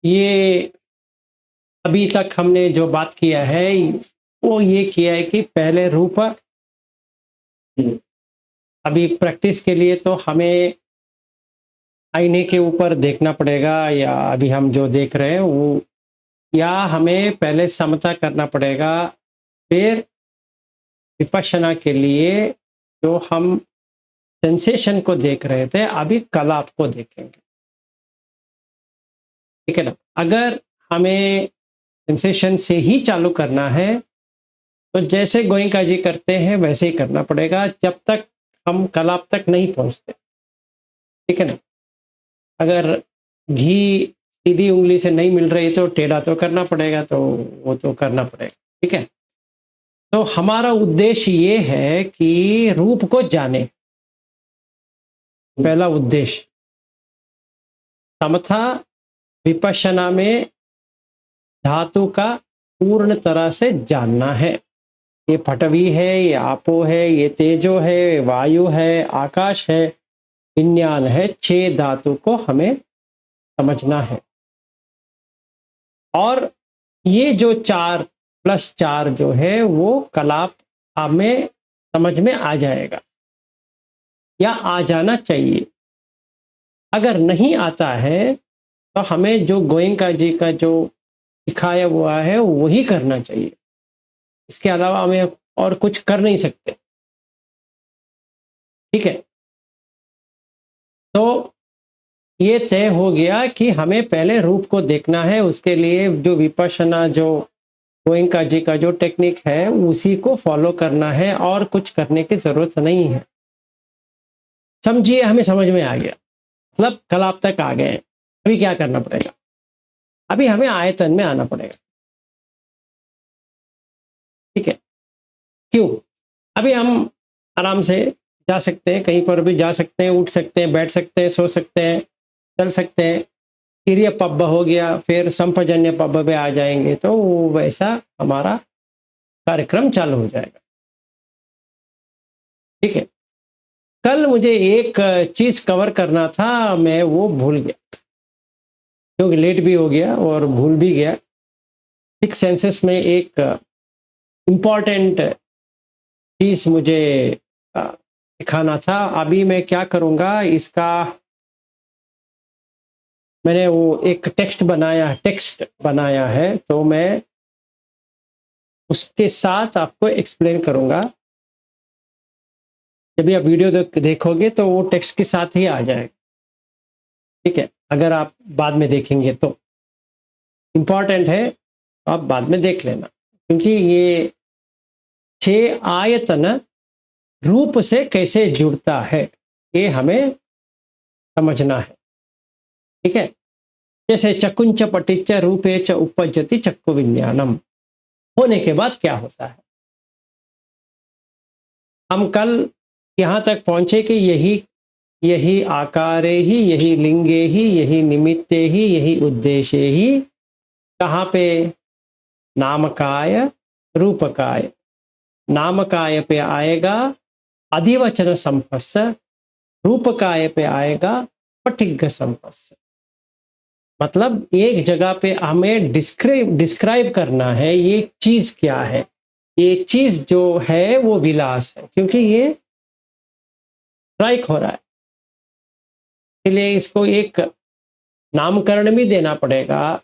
ये अभी तक हमने जो बात किया है वो ये किया है कि पहले रूप। अभी प्रैक्टिस के लिए तो हमें आईने के ऊपर देखना पड़ेगा, या अभी हम जो देख रहे हैं वो, या हमें पहले समता करना पड़ेगा। फिर विपश्यना के लिए जो हम सेंसेशन को देख रहे थे, अभी कलाप को देखेंगे। ठीक है ना? अगर हमें सेंसेशन से ही चालू करना है तो जैसे गोयंका जी करते हैं वैसे ही करना पड़ेगा, जब तक हम कलाप तक नहीं पहुंचते। ठीक है ना? अगर घी सीधी उंगली से नहीं मिल रही तो टेढ़ा तो करना पड़ेगा, तो वो तो करना पड़ेगा। ठीक है? तो हमारा उद्देश्य ये है कि रूप को जाने। पहला उद्देश्य समथा विपश्यना में धातु का पूर्ण तरह से जानना है। ये पटवी है, ये आपो है, ये तेजो है, वायु है, आकाश है, विज्ञान है। 6 धातु को हमें समझना है। और ये जो 4 + 4 जो है वो कलाप हमें समझ में आ जाएगा, या आ जाना चाहिए। अगर नहीं आता है तो हमें जो गोयंका जी का जो सिखाया हुआ है वही करना चाहिए। इसके अलावा हमें और कुछ कर नहीं सकते। ठीक है? तो ये तय हो गया कि हमें पहले रूप को देखना है। उसके लिए जो विपश्यना, जो गोयंका जी का जो टेक्निक है उसी को फॉलो करना है, और कुछ करने की जरूरत नहीं है। समझिए, हमें समझ में आ गया, मतलब कलाप तक आ गए। अभी क्या करना पड़ेगा? अभी हमें आयतन में आना पड़ेगा। ठीक है? क्यों? अभी हम आराम से जा सकते हैं, कहीं पर भी जा सकते हैं, उठ सकते हैं, बैठ सकते हैं, सो सकते हैं, चल सकते हैं। किरिय पब्ब हो गया, फिर संपजन्य पब्ब पे आ जाएंगे, तो वैसा हमारा कार्यक्रम चालू हो जाएगा। ठीक है? कल मुझे एक चीज कवर करना था, मैं वो भूल गया, क्योंकि लेट भी हो गया और भूल भी गया। 6 सेंसेस में एक इम्पॉर्टेंट चीज मुझे दिखाना था। अभी मैं क्या करूंगा, इसका मैंने वो एक टेक्स्ट बनाया है, तो मैं उसके साथ आपको एक्सप्लेन करूंगा। जब आप वीडियो देखोगे तो वो टेक्स्ट के साथ ही आ जाएगा। ठीक है? अगर आप बाद में देखेंगे तो इम्पॉर्टेंट है, आप बाद में देख लेना, क्योंकि ये 6 आयतन रूप से कैसे जुड़ता है ये हमें समझना है। ठीक है? जैसे चकुंच पटिच रूपे च उपजति चक्कु विज्ञानम होने के बाद क्या होता है। हम कल यहाँ तक पहुंचे कि यही आकारे ही, यही लिंगे ही, यही निमित्ते ही, यही उद्देश्य ही। कहाँ पे? नामकाय रूपकाय। नामकाय पे आएगा अधिवचन संपस्स, रूपकाय पे आएगा पठिग्ग संपस्स। मतलब एक जगह पे हमें डिस्क्राइब करना है ये चीज क्या है। ये चीज जो है वो विलास है, क्योंकि ये स्ट्राइक हो रहा है, इसलिए इसको एक नामकरण भी देना पड़ेगा।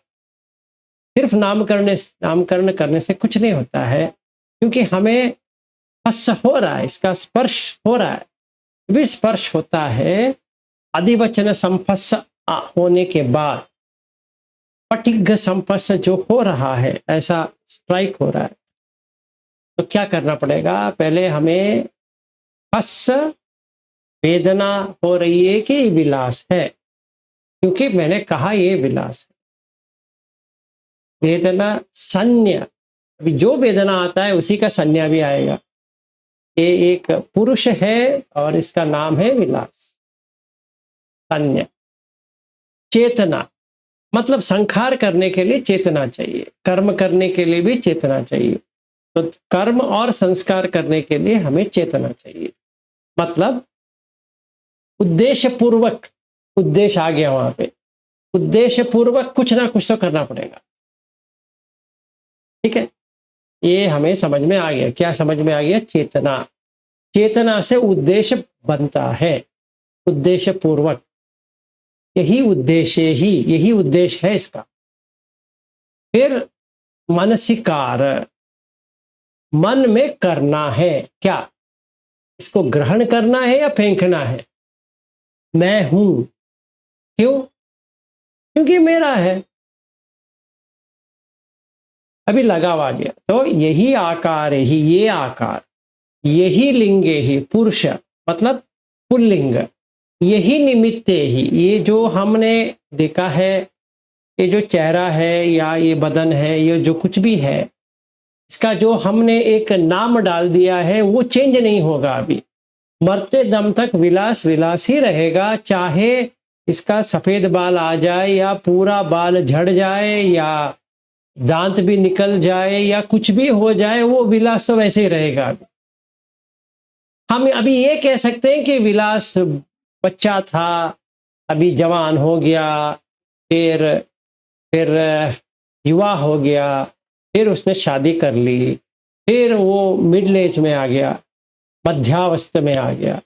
सिर्फ नामकरण करने से कुछ नहीं होता है, क्योंकि हमें स्पर्श हो रहा है, इसका स्पर्श हो रहा है। भी स्पर्श होता है अधिवचन संपस्स होने के बाद, पठिग्ग संपस्स जो हो रहा है, ऐसा स्ट्राइक हो रहा है। तो क्या करना पड़ेगा? पहले हमें हस वेदना हो रही है कि विलास है, क्योंकि मैंने कहा ये विलास है। वेदना संज्ञा, अभी जो वेदना आता है उसी का संज्ञा भी आएगा। ये एक पुरुष है और इसका नाम है विलास। संज्ञा। चेतना, मतलब संखार करने के लिए चेतना चाहिए, कर्म करने के लिए भी चेतना चाहिए। तो कर्म और संस्कार करने के लिए हमें चेतना चाहिए, मतलब उद्देश्य पूर्वक। उद्देश्य आ गया वहां पे, उद्देश्य पूर्वक कुछ ना कुछ तो करना पड़ेगा। ठीक है, ये हमें समझ में आ गया। क्या समझ में आ गया? चेतना, चेतना से उद्देश्य बनता है, उद्देश्य पूर्वक। यही उद्देश्य है इसका। फिर मनसिकार, मन में करना है क्या? इसको ग्रहण करना है या फेंकना है? मैं हूं, क्यों? क्योंकि मेरा है, अभी लगाव आ गया। तो यही आकार ही, ये आकार, यही लिंगे ही, पुरुष मतलब पुल्लिंग, यही निमित्ते ही, ये जो हमने देखा है, ये जो चेहरा है या ये बदन है, ये जो कुछ भी है, इसका जो हमने एक नाम डाल दिया है वो चेंज नहीं होगा। अभी मरते दम तक विलास विलास ही रहेगा, चाहे इसका सफेद बाल आ जाए या पूरा बाल झड़ जाए या दांत भी निकल जाए या कुछ भी हो जाए, वो विलास तो वैसे ही रहेगा। हम अभी ये कह सकते हैं कि विलास बच्चा था, अभी जवान हो गया, फिर युवा हो गया, फिर उसने शादी कर ली, फिर वो मिडिल एज में आ गया, मध्यावस्था में आ गया,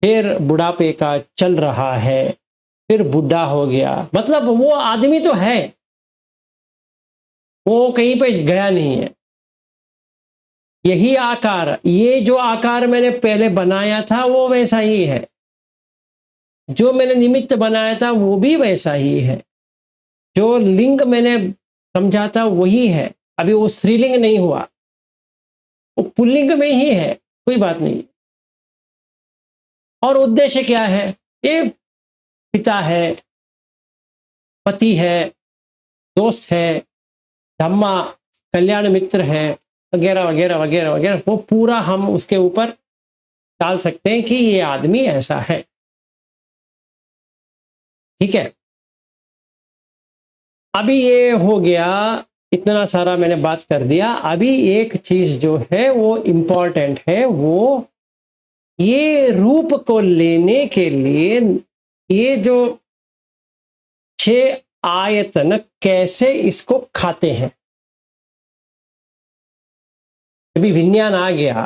फिर बुढ़ापे का चल रहा है, फिर बुढ़ा हो गया। मतलब वो आदमी तो है, वो कहीं पे गया नहीं है। यही आकार, ये जो आकार मैंने पहले बनाया था वो वैसा ही है, जो मैंने निमित्त बनाया था वो भी वैसा ही है, जो लिंग मैंने समझा था वही है। अभी वो स्त्रीलिंग नहीं हुआ, वो पुल्लिंग में ही है, कोई बात नहीं। और उद्देश्य क्या है? ये पिता है, पति है, दोस्त है, धम्मा, कल्याण मित्र है, वगैरह वगैरह वगैरह वगैरह। वो पूरा हम उसके ऊपर डाल सकते हैं कि ये आदमी ऐसा है। ठीक है, अभी ये हो गया, इतना सारा मैंने बात कर दिया। अभी एक चीज जो है वो इम्पोर्टेंट है, वो ये रूप को लेने के लिए ये जो 6 आयतन कैसे इसको खाते हैं। अभी विज्ञान आ गया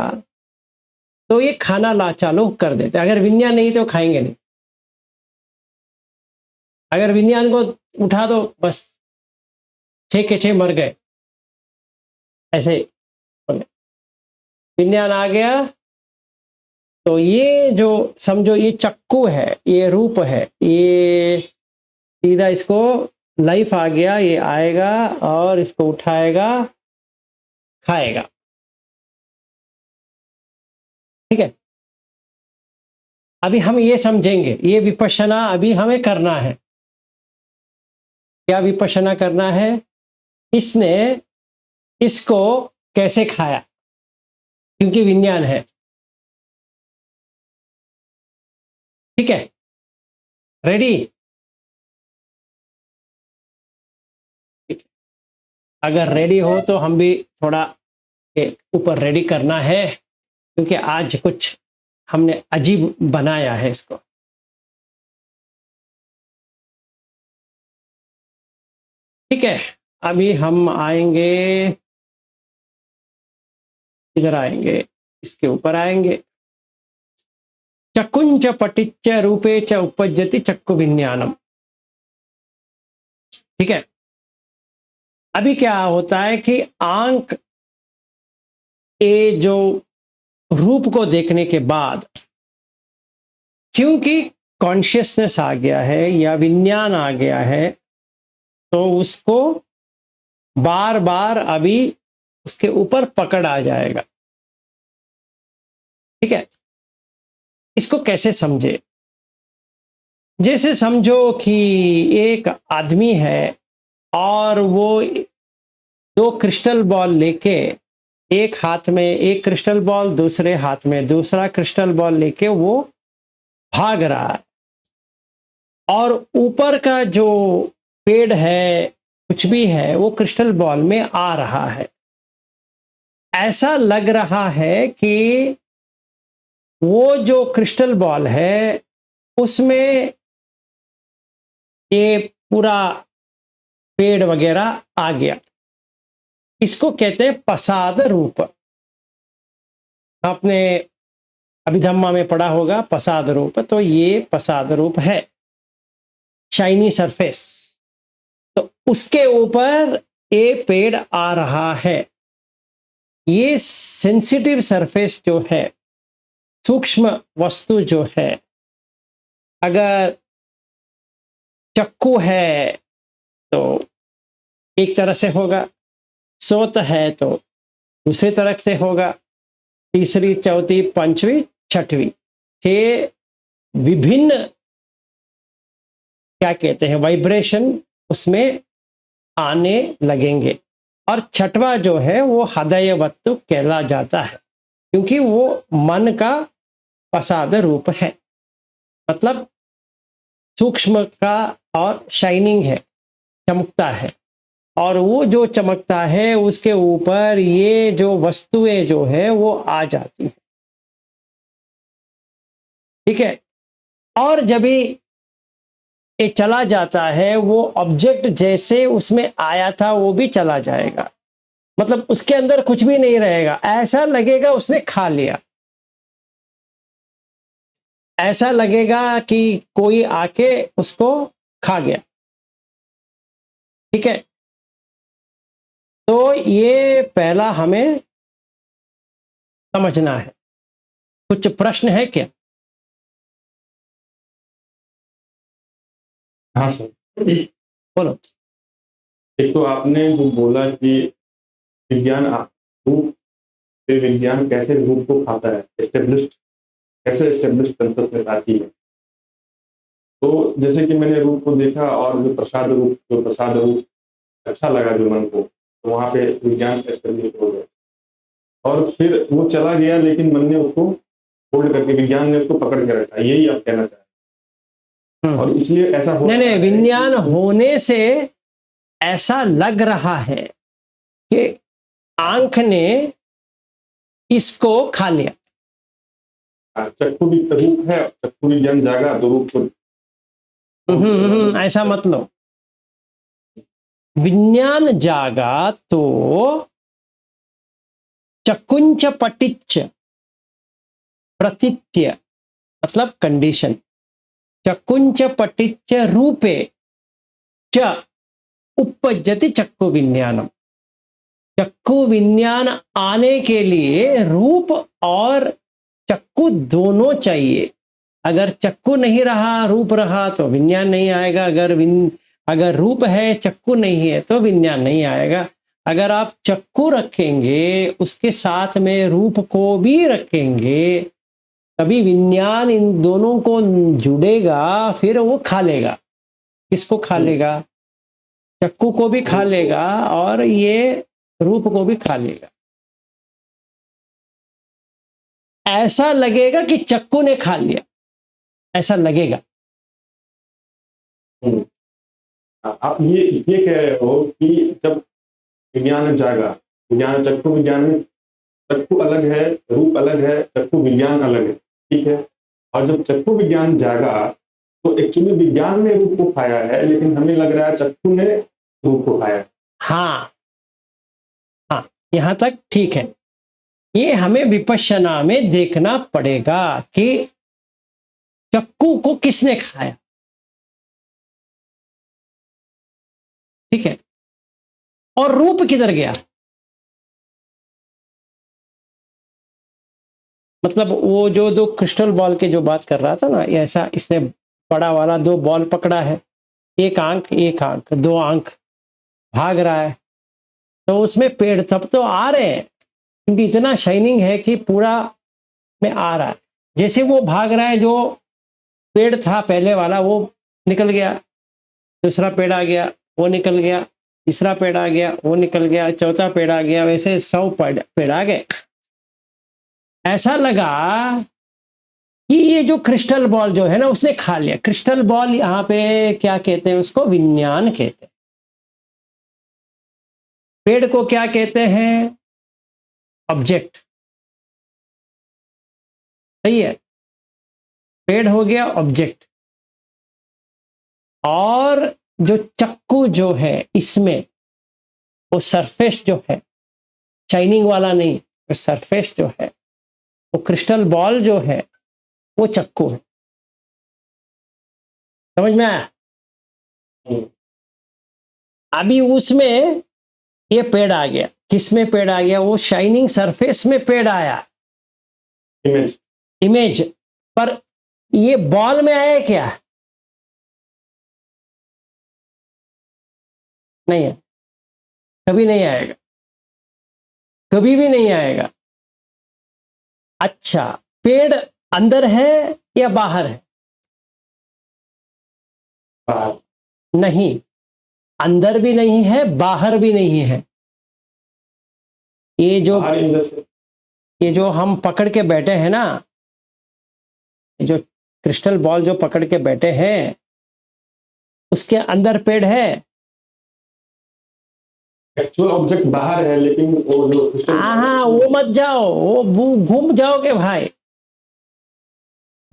तो ये खाना ला चालू कर देते, अगर विज्ञान नहीं तो खाएंगे नहीं। अगर विज्ञान को उठा दो बस 6 के 6 मर गए, ऐसे विज्ञान आ गया तो ये जो समझो ये चक्कू है, ये रूप है, ये सीधा इसको लाइफ आ गया, ये आएगा और इसको उठाएगा, खाएगा। ठीक है, अभी हम ये समझेंगे, ये विपश्यना अभी हमें करना है। क्या विपश्यना करना है? इसने इसको कैसे खाया, क्योंकि विज्ञान है। ठीक है, रेडी? अगर रेडी हो तो हम भी थोड़ा ऊपर रेडी करना है, क्योंकि आज कुछ हमने अजीब बनाया है इसको। ठीक है, अभी हम आएंगे, इधर आएंगे, इसके ऊपर आएंगे। चक्कुंच पटिच्च रूपे च उपज्यति चक्कु विज्ञानम। ठीक है, अभी क्या होता है कि आंख ये जो रूप को देखने के बाद, क्योंकि कॉन्शियसनेस आ गया है या विज्ञान आ गया है, तो उसको बार बार अभी उसके ऊपर पकड़ आ जाएगा। ठीक है, इसको कैसे समझे? जैसे समझो कि एक आदमी है और वो 2 क्रिस्टल बॉल लेके, एक हाथ में एक क्रिस्टल बॉल, दूसरे हाथ में दूसरा क्रिस्टल बॉल लेके वो भाग रहा है, और ऊपर का जो पेड़ है, कुछ भी है, वो क्रिस्टल बॉल में आ रहा है। ऐसा लग रहा है कि वो जो क्रिस्टल बॉल है उसमें ये पूरा पेड़ वगैरह आ गया। इसको कहते हैं प्रसाद रूप। आपने अभिधम्मा में पढ़ा होगा प्रसाद रूप, तो ये प्रसाद रूप है, शाइनी सरफेस। तो उसके ऊपर ये पेड़ आ रहा है। ये सेंसिटिव सरफेस जो है, सूक्ष्म वस्तु जो है, अगर चक्कू है तो एक तरह से होगा, सोत है तो दूसरी तरह से होगा, तीसरी, चौथी, पांचवी, छठवीं, 6 विभिन्न क्या कहते हैं वाइब्रेशन उसमें आने लगेंगे। और छठवा जो है वो हृदय वस्तु कहला जाता है, क्योंकि वो मन का प्रसाद रूप है, मतलब सूक्ष्म का और शाइनिंग है, चमकता है। और वो जो चमकता है उसके ऊपर ये जो वस्तुएं जो है वो आ जाती है, ठीक है। और जब भी ये चला जाता है, वो ऑब्जेक्ट जैसे उसमें आया था वो भी चला जाएगा, मतलब उसके अंदर कुछ भी नहीं रहेगा। ऐसा लगेगा उसने खा लिया, ऐसा लगेगा कि कोई आके उसको खा गया, ठीक है। तो ये पहला हमें समझना है। कुछ प्रश्न है क्या? हाँ सर। बोलो। एक तो आपने जो बोला कि विज्ञान रूप से विज्ञान कैसे रूप को खाता है, एस्टेब्लिश्ड कैसे एस्टेब्लिश्ड कॉन्शियसनेस आती है। तो जैसे कि मैंने रूप को देखा और जो प्रसाद रूप अच्छा लगा जो मन को, तो वहाँ पे विज्ञान एस्टेब्लिश हो गया। और फिर वो चला गया, लेकिन मन ने उसको होल्ड करके, विज्ञान ने उसको पकड़ के रखा, यही आप कहना चाह रहे हैं। और इसलिए ऐसा हो नहीं, विज्ञान होने से ऐसा लग रहा है कि आंख ने इसको खा लिया। चक्षु भी रूप है, चक्षु विज्ञान जागा तो रूप को ऐसा मत लो। विज्ञान जागा तो चकुंच पटिच्च प्रतीत्य, मतलब कंडीशन, चकुंच पटिच्च रूपे च उपपद्यति चक्षु विज्ञानम। चक्षु विज्ञान आने के लिए रूप और चक्षु दोनों चाहिए। अगर चक्षु नहीं रहा, रूप रहा, तो विज्ञान नहीं आएगा। अगर रूप है, चक्षु नहीं है, तो विज्ञान नहीं आएगा। अगर आप चक्षु रखेंगे, उसके साथ में रूप को भी रखेंगे, तभी विज्ञान इन दोनों को जुड़ेगा, फिर वो खा लेगा। किसको खा लेगा? चक्षु को भी खा लेगा और ये रूप को भी खा लेगा। ऐसा लगेगा कि चक्कू ने खा लिया, ऐसा लगेगा। आप ये कह रहे हो कि जब विज्ञान जागा, विज्ञान चक्षु विज्ञान में चक्षु अलग है, रूप अलग है, चक्षु विज्ञान अलग है, ठीक है। और जब चक्षु विज्ञान जागा तो एक्चुअली विज्ञान ने रूप को खाया है, लेकिन हमें लग रहा है चक्षु ने रूप को खाया। हाँ हाँ, यहां तक ठीक है। ये हमें विपश्यना में देखना पड़ेगा कि चक्कू को किसने खाया, ठीक है, और रूप किधर गया। मतलब वो जो दो क्रिस्टल बॉल के जो बात कर रहा था ना, ऐसा इसने बड़ा वाला 2 बॉल पकड़ा है, एक आंख 2 आंख, भाग रहा है। तो उसमें पेड़ सब तो आ रहे हैं, क्योंकि इतना शाइनिंग है कि पूरा में आ रहा है। जैसे वो भाग रहा है, जो पेड़ था पहले वाला वो निकल गया, दूसरा पेड़ आ गया वो निकल गया, तीसरा पेड़ आ गया वो निकल गया, चौथा पेड़ आ गया, वैसे 100 पेड़ आ गए। ऐसा लगा कि ये जो क्रिस्टल बॉल जो है ना, उसने खा लिया। क्रिस्टल बॉल यहाँ पे क्या कहते हैं, उसको विज्ञान कहते हैं। पेड़ को क्या कहते हैं? ऑब्जेक्ट। सही है, पेड़ हो गया ऑब्जेक्ट। और जो चक्कू जो है इसमें वो सरफेस जो है शाइनिंग वाला नहीं, जो सरफेस जो है वो क्रिस्टल बॉल जो है वो चक्कू है। समझ में आया? अभी उसमें ये पेड़ आ गया, किसमें पेड़ आ गया? वो शाइनिंग सरफेस में पेड़ आया, इमेज। इमेज। पर ये बॉल में आया क्या? नहीं है, कभी नहीं आएगा, कभी भी नहीं आएगा। अच्छा, पेड़ अंदर है या बाहर है? बाहर। नहीं, अंदर भी नहीं है, बाहर भी नहीं है। ये जो बाहर इन द सेंस। ये जो हम पकड़ के बैठे हैं ना, ये जो क्रिस्टल बॉल जो पकड़ के बैठे हैं, उसके अंदर पेड़ है। एक्चुअल ऑब्जेक्ट बाहर है, लेकिन वो जो क्रिस्टल हाँ, वो मत जाओ, वो घूम जाओगे भाई।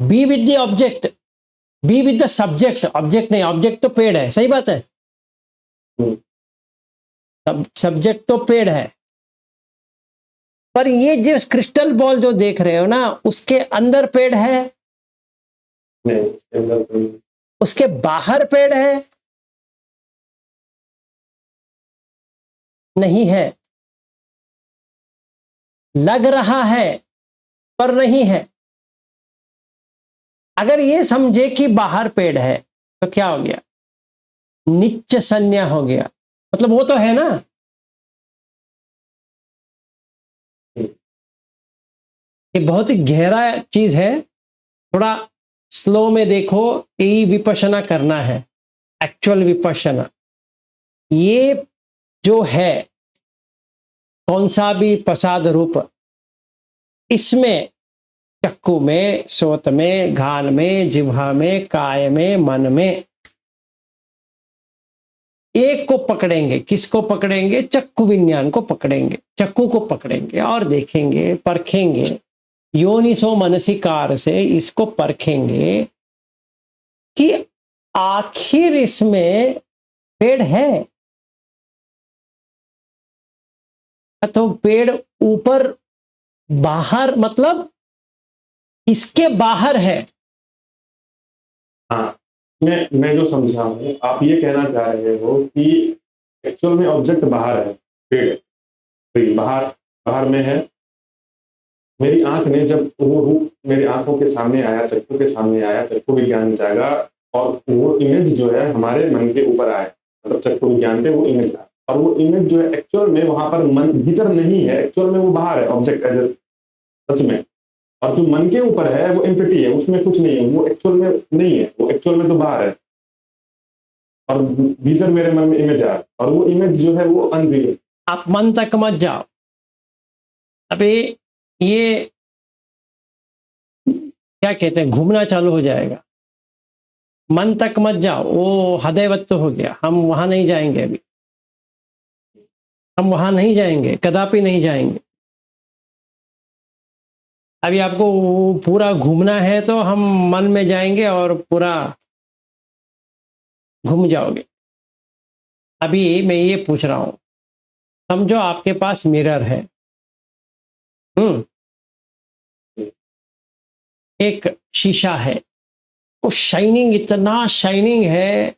Be with the object, be with the subject. Object नहीं, ऑब्जेक्ट तो पेड़ है, सही बात है। सब्जेक्ट तो पेड़ है, पर ये जो क्रिस्टल बॉल जो देख रहे हो ना, उसके अंदर पेड़ है, नहीं, उसके अंदर कोई उसके बाहर पेड़ है? नहीं है, लग रहा है पर नहीं है। अगर ये समझे कि बाहर पेड़ है तो क्या हो गया? निच्च संज्ञा हो गया, मतलब वो तो है ना। ये बहुत ही गहरा चीज है, थोड़ा स्लो में देखो। यही विपश्यना करना है, एक्चुअल विपश्यना। ये जो है कौन सा भी प्रसाद रूप, इसमें चक्कू में, सोत में, घाल में, जिह्वा में, काय में, मन में, एक को पकड़ेंगे। किसको पकड़ेंगे? चक्कू विज्ञान को पकड़ेंगे, चक्कू को पकड़ेंगे और देखेंगे, परखेंगे। योनिसो मनसिकार से इसको परखेंगे कि आखिर इसमें पेड़ है। तो पेड़ ऊपर बाहर, मतलब इसके बाहर है। हाँ, मैं जो समझा हूँ, आप ये कहना चाह रहे हो कि एक्चुअल में ऑब्जेक्ट बाहर है, पेड़ तो बाहर बाहर में है। मेरी आंख ने जब वो रूप मेरी आंखों के सामने आया, चक्कू के सामने आया, चक्कू विज्ञान जागा और वो इमेज जो है हमारे मन के ऊपर आया, मतलब चक्कू विज्ञान पे वो इमेज आया। और वो इमेज जो है एक्चुअल में वहां पर मन भीतर नहीं है, एक्चुअल में वो बाहर है ऑब्जेक्ट एज सच में। और जो मन के ऊपर है वो एम्प्टी है, उसमें कुछ नहीं है, वो एक्चुअल में नहीं है, वो एक्चुअल में तो बाहर है। और भीतर मेरे मन में इमेज आ, और वो इमेज जो है वो अनरियल। आप मन तक मत जाओ। अभी ये क्या कहते हैं, घूमना चालू हो जाएगा। मन तक मत जाओ, वो हदैवत्व हो गया। हम वहां नहीं जाएंगे, अभी हम वहां नहीं जाएंगे, कदापि नहीं जाएंगे। अभी आपको पूरा घूमना है तो हम मन में जाएंगे और पूरा घूम जाओगे। अभी मैं ये पूछ रहा हूं, समझो आपके पास मिरर है, एक शीशा है, वो शाइनिंग, इतना शाइनिंग है,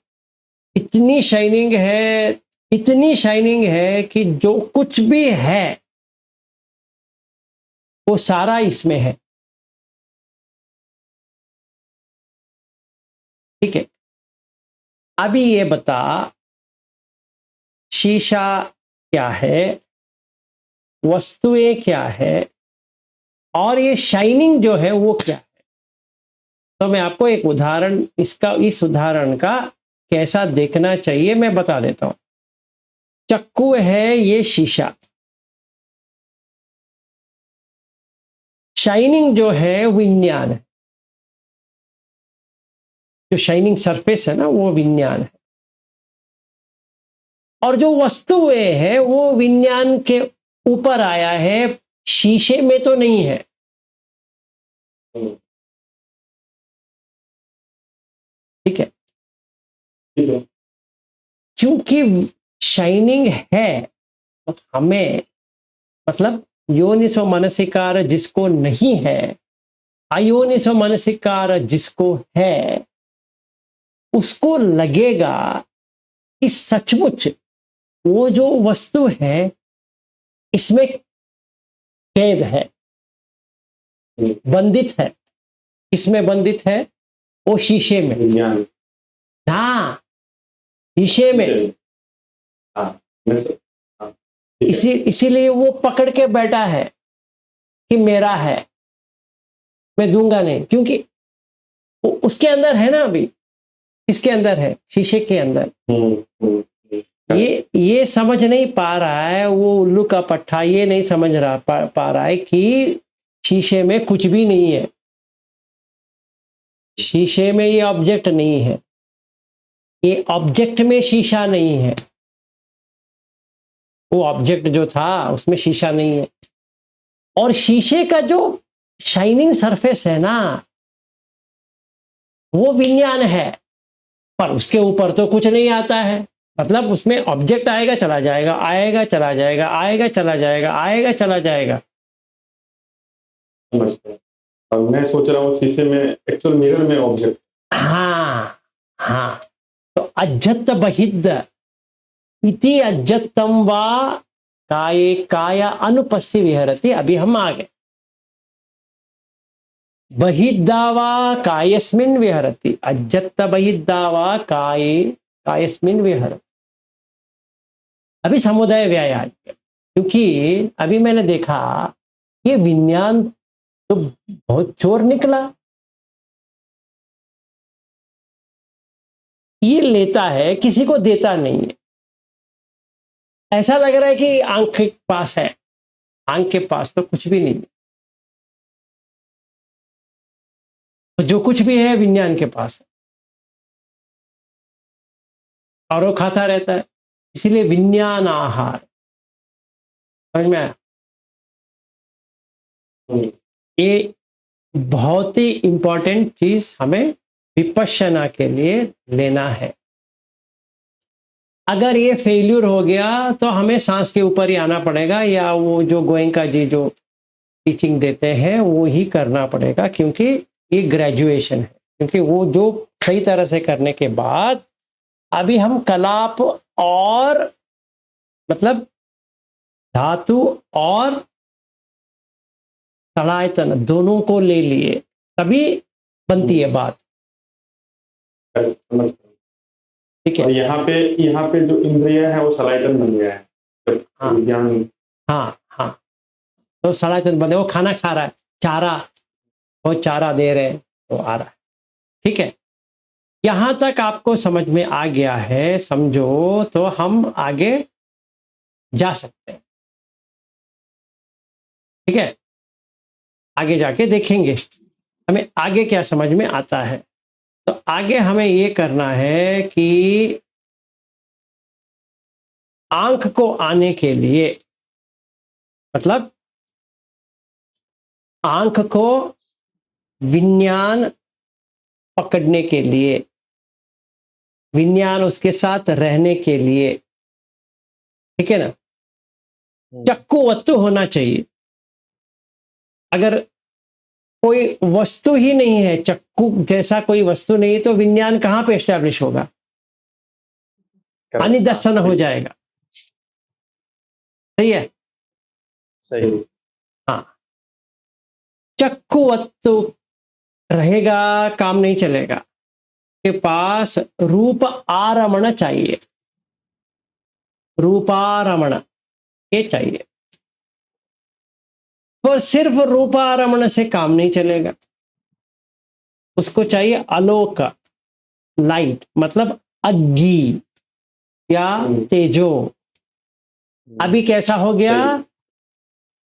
इतनी शाइनिंग है, इतनी शाइनिंग है कि जो कुछ भी है वो सारा इसमें है। ठीक है, अभी ये बता, शीशा क्या है, वस्तुएं क्या है, और ये शाइनिंग जो है वो क्या है? तो मैं आपको एक उदाहरण, इस उदाहरण का कैसा देखना चाहिए मैं बता देता हूं। चक्कू है ये शीशा, शाइनिंग जो है विज्ञान है, जो शाइनिंग सरफेस है ना वो विज्ञान है, और जो वस्तुएं है वो विज्ञान के ऊपर आया है, शीशे में तो नहीं है। ठीक है, ठीक है। क्योंकि शाइनिंग है तो हमें, मतलब योनिसो मनसिकार जिसको नहीं है, अयोनिसो मनसिकार जिसको है, उसको लगेगा कि सचमुच वो जो वस्तु है इसमें कैद है, बंधित है। किसमें बंधित है? वो शीशे में। विज्ञान। हाँ, शीशे में। हाँ, ठीक है। इसीलिए वो पकड़ के बैठा है कि मेरा है, मैं दूंगा नहीं, क्योंकि वो उसके अंदर है ना। अभी किसके अंदर है? शीशे के अंदर। ये समझ नहीं पा रहा है, वो उल्लू का पट्टा ये नहीं समझ रहा पा रहा है कि शीशे में कुछ भी नहीं है, शीशे में ये ऑब्जेक्ट नहीं है, ये ऑब्जेक्ट में शीशा नहीं है। वो ऑब्जेक्ट जो था उसमें शीशा नहीं है। और शीशे का जो शाइनिंग सरफेस है ना, वो विज्ञान है, पर उसके ऊपर तो कुछ नहीं आता है। मतलब उसमें ऑब्जेक्ट आएगा चला जाएगा, आएगा चला जाएगा, आएगा चला जाएगा, आएगा चला जाएगा। समझ गया। और मैं सोच रहा हूँ शीशे में एक्चुअल मिरर में ऑब्जेक्ट। हाँ हाँ, तो अज्जत बहिद्द इति अज्जत्तम वा काये काया अनुपस्सी विहरति। अभी हम आ गए। बहिद्दावा कायस्मिन् विहरति, अज्जत्त बहिद्दावा काये कायस्मिन् विहरति। अभी समुदाय व्याय आ गया, क्योंकि अभी मैंने देखा ये विज्ञान तो बहुत चोर निकला। ये लेता है, किसी को देता नहीं है। ऐसा लग रहा है कि आंख के पास है, आंख के पास तो कुछ भी नहीं है। तो जो कुछ भी है विज्ञान के पास है और वो खाता रहता है। इसीलिए विज्ञान आहार। समझ में आया? ये बहुत ही इंपॉर्टेंट चीज हमें विपश्यना के लिए लेना है। अगर ये फेल्यूर हो गया तो हमें सांस के ऊपर ही आना पड़ेगा, या वो जो गोयंका जी जो टीचिंग देते हैं वो ही करना पड़ेगा, क्योंकि ये ग्रेजुएशन है। क्योंकि वो जो सही तरह से करने के बाद अभी हम कलाप और मतलब धातु और तड़ायतन दोनों को ले लिए, तभी बनती है बात। समझ गया। ठीक है। और यहाँ पे जो इंद्रिय है वो सलायतन बन गया है जब हाँ। विज्ञान। हाँ हाँ, तो सलायतन बने, वो खाना खा रहा है, चारा, वो चारा दे रहे हैं तो आ रहा है। ठीक है, यहां तक आपको समझ में आ गया है, समझो, तो हम आगे जा सकते हैं। ठीक है, आगे जाके देखेंगे हमें आगे क्या समझ में आता है। तो आगे हमें ये करना है कि आंख को आने के लिए, मतलब आंख को विज्ञान पकड़ने के लिए, विज्ञान उसके साथ रहने के लिए, ठीक है ना, चक्कुवत्तु होना चाहिए। अगर कोई वस्तु ही नहीं है, चक्कू जैसा कोई वस्तु नहीं है, तो विज्ञान कहां पे एस्टैब्लिश होगा? अनिदर्शन हो जाएगा। सही है? सही। हाँ, चक्कुवत्तु रहेगा, काम नहीं चलेगा। के पास रूप आरमण चाहिए, रूपारमण ये चाहिए। तो सिर्फ रूपारमण से काम नहीं चलेगा, उसको चाहिए आलोक, लाइट, मतलब अग्नि या तेजो। अभी कैसा हो गया?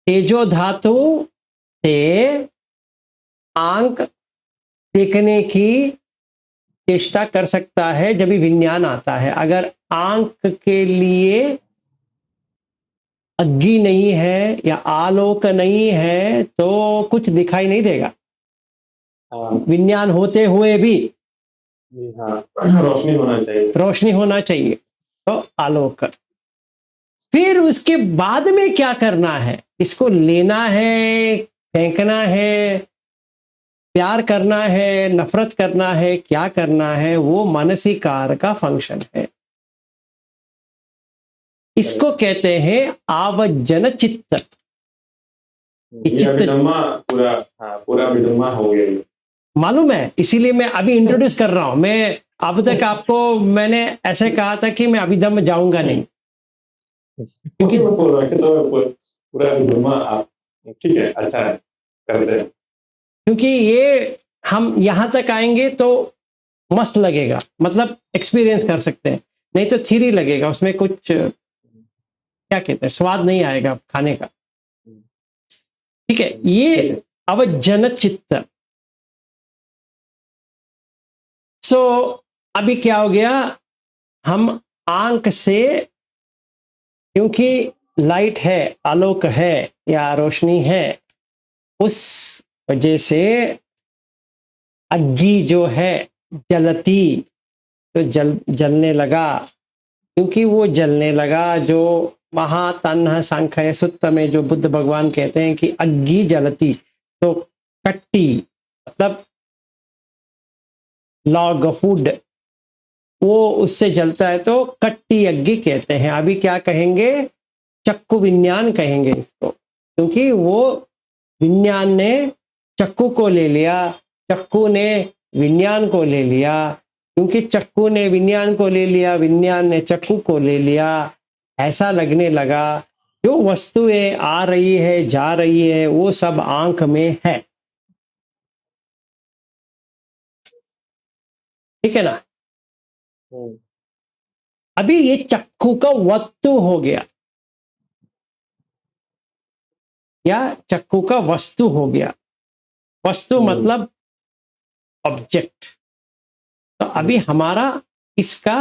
तेजो धातु से आंख देखने की चेष्टा कर सकता है जब भी विज्ञान आता है। अगर आंख के लिए अग्नि नहीं है या आलोक नहीं है तो कुछ दिखाई नहीं देगा। विज्ञान होते हुए भी हाँ, रोशनी होना चाहिए। रोशनी होना चाहिए। तो आलोक। फिर उसके बाद में क्या करना है, इसको लेना है, फेंकना है, प्यार करना है, नफरत करना है, क्या करना है, वो मानसिकार का फंक्शन है। इसको कहते हैं आवजन चित्त। ये अभिधम्मा पूरा, हाँ पूरा अभिधम्मा हो गया ये। मालूम है, इसीलिए मैं अभी इंट्रोड्यूस कर रहा हूं। मैं अब तक आपको मैंने ऐसे कहा था कि मैं अभिधम्म जाऊंगा नहीं, क्योंकि मैं बोल रहा तो पूरा अभिधम्मा आप, ठीक है, अच्छा है, करते हैं। क्योंकि ये हम यहां तक आएंगे तो मस्त लगेगा, मतलब एक्सपीरियंस कर सकते हैं, नहीं तो थ्योरी लगेगा, उसमें कुछ क्या कहते हैं, स्वाद नहीं आएगा खाने का। ठीक है, ये अवजन चित्त। सो अभी क्या हो गया, हम आंख से, क्योंकि लाइट है, आलोक है या रोशनी है, उस वजह से अग्नि जो है जलती, तो जलने लगा। क्योंकि वो जलने लगा, जो महातन्ह सांख्य सुत्त में जो बुद्ध भगवान कहते हैं कि अग्नि जलती, तो कट्टी मतलब लॉग फूड, वो उससे जलता है तो कट्टी अग्नि कहते हैं। अभी क्या कहेंगे, चक्कु विज्ञान कहेंगे इसको, क्योंकि वो विज्ञान ने चक्कू को ले लिया, चक्कू ने विज्ञान को ले लिया, क्योंकि चक्कू ने विज्ञान को ले लिया, विज्ञान ने चक्कू को ले लिया। ऐसा लगने लगा जो वस्तुएं आ रही है जा रही है वो सब आंख में है। ठीक है ना। अभी ये चक्कू का वस्तु हो गया, या चक्कू का वस्तु हो गया। वस्तु मतलब ऑब्जेक्ट। तो अभी हमारा इसका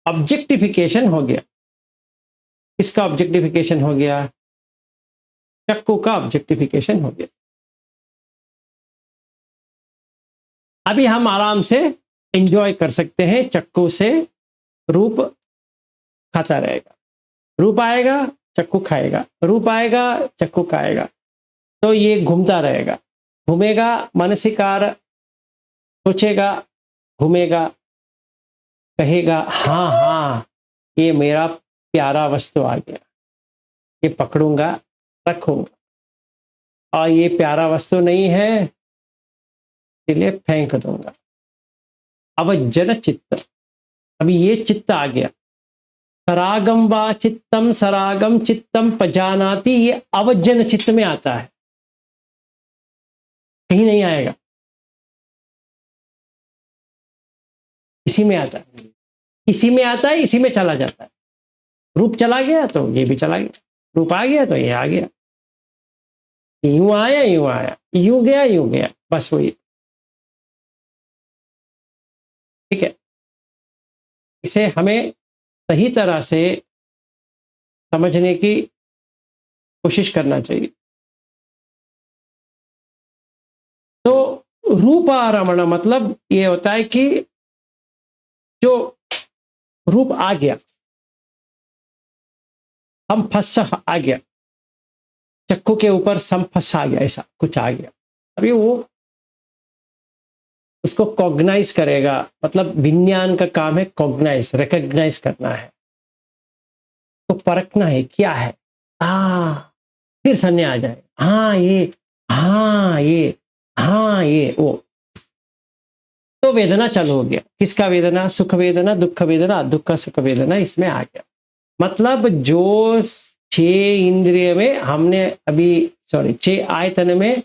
ऑब्जेक्टिफिकेशन हो गया। इसका ऑब्जेक्टिफिकेशन हो गया, चक्कू का ऑब्जेक्टिफिकेशन हो गया। अभी हम आराम से एंजॉय कर सकते हैं, चक्कू से रूप खाता रहेगा, रूप आएगा चक्कू खाएगा, रूप आएगा चक्कू खाएगा, तो ये घूमता रहेगा। घूमेगा, मानसिकार सोचेगा, घूमेगा, कहेगा हाँ हाँ ये मेरा प्यारा वस्तु आ गया, ये पकड़ूंगा, रखूंगा, और ये प्यारा वस्तु नहीं है इसलिए फेंक दूंगा। अब जन चित्त, अभी ये चित्त आ गया। सरागम वा चित्तम, सरागम चित्तम पजानाति, ये अवजन चित्त में आता है, कहीं नहीं आएगा, इसी में आता है, इसी में आता है, इसी में चला जाता है। रूप चला गया तो ये भी चला गया, रूप आ गया तो ये आ गया, यूं आया यूं आया, यूं गया यूं गया, बस वही। ठीक है, इसे हमें सही तरह से समझने की कोशिश करना चाहिए। तो रूपारमण मतलब ये होता है कि जो रूप आ गया, हम फस आ गया, चक्कू के ऊपर संफस आ गया, ऐसा कुछ आ गया। अभी वो उसको कॉग्नाइज करेगा, मतलब विज्ञान का काम है कॉग्नाइज, रिकॉग्नाइज करना है, तो परखना है क्या है। फिर संज्ञा आ जाए, हाँ ये, हाँ ये, हाँ ये वो, तो वेदना चालू हो गया। किसका वेदना, सुख वेदना, दुख वेदना, दुख सुख वेदना, इसमें आ गया। मतलब जो 6 इंद्रिय में हमने अभी, सॉरी 6 आयतन में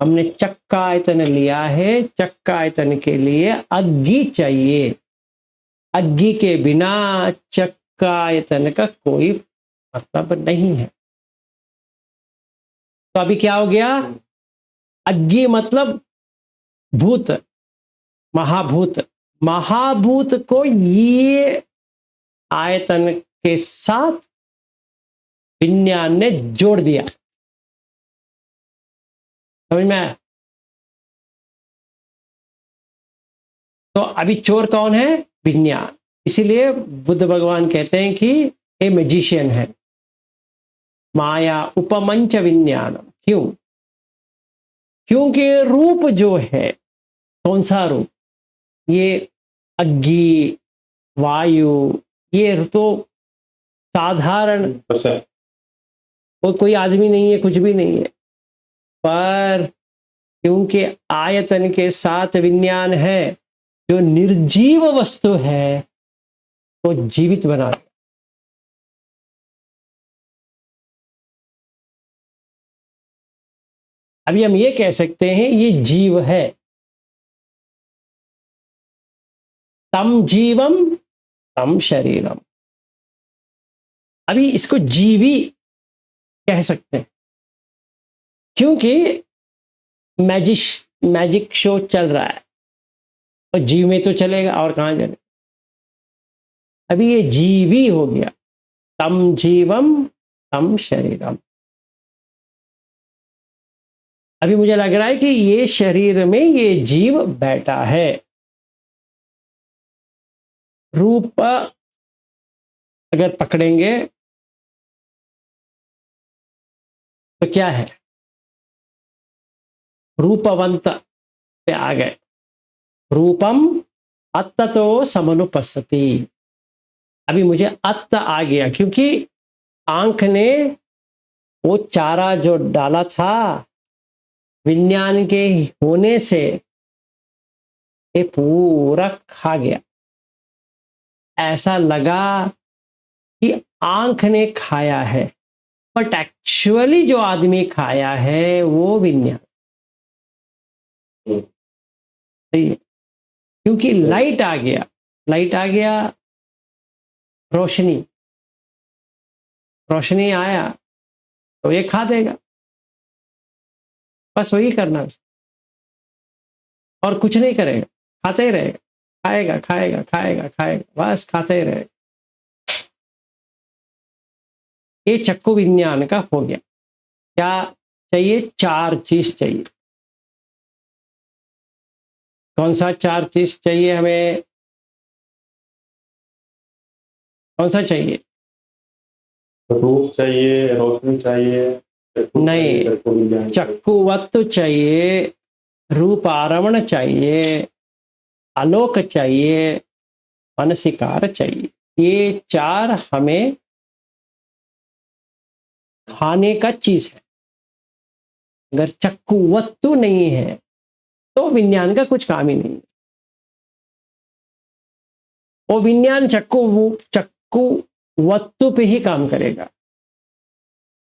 हमने चक्का आयतन लिया है, चक्का आयतन के लिए अग्नि चाहिए, अग्नि के बिना चक्का आयतन का कोई मतलब नहीं है। तो अभी क्या हो गया, अग्नि मतलब भूत, महाभूत, महाभूत को ये आयतन के साथ विज्ञान ने जोड़ दिया। समझ में आया। तो अभी चोर कौन है, विज्ञान, इसीलिए बुद्ध भगवान कहते हैं कि ये मैजिशियन है, माया उपमंच विज्ञानम। क्यों? क्योंकि रूप जो है, कौन सा रूप? ये अग्नि, वायु, ये तो साधारण, बस है। वो कोई आदमी नहीं है, कुछ भी नहीं है। पर क्योंकि आयतन के साथ विज्ञान है, जो निर्जीव वस्तु है वो जीवित बना दिया। अभी हम ये कह सकते हैं ये जीव है, तम जीवम तम शरीरम। अभी इसको जीवी कह सकते हैं क्योंकि मैजिक शो चल रहा है और जीव में तो चलेगा, और कहाँ चलेगा। अभी ये जीवी हो गया, तम जीवम तम शरीरम। अभी मुझे लग रहा है कि ये शरीर में ये जीव बैठा है। रूप अगर पकड़ेंगे तो क्या है? रूपवंत पे आ गए। रूपम अत्ततो समनुपस्सति। अभी मुझे अत्त आ गया क्योंकि आंख ने वो चारा जो डाला था विज्ञान के होने से, ये पूरा खा गया। ऐसा लगा कि आंख ने खाया है, बट एक्चुअली जो आदमी खाया है वो विज्ञान। सही है, क्योंकि लाइट आ गया, लाइट आ गया, रोशनी, रोशनी आया तो ये खा देगा। बस वही करना है, और कुछ नहीं करेगा, खाते ही रहेगा, खाएगा खाएगा खाएगा खाएगा, बस खाते ही रहेगा। ये चक्कु विज्ञान का हो गया। क्या चाहिए? 4 चीज चाहिए। कौन सा 4 चीज चाहिए हमें? कौन सा चाहिए? रूप चाहिए, रोशनी चाहिए, नहीं, चक्कुवत्तु चाहिए, रूप आरवण चाहिए, आलोक चाहिए, मनसिकार चाहिए। ये 4 हमें खाने का चीज है। अगर चक्कुवत्तु नहीं है तो विज्ञान का कुछ काम ही नहीं। वो विज्ञान चक्कुवत्तु पे ही काम करेगा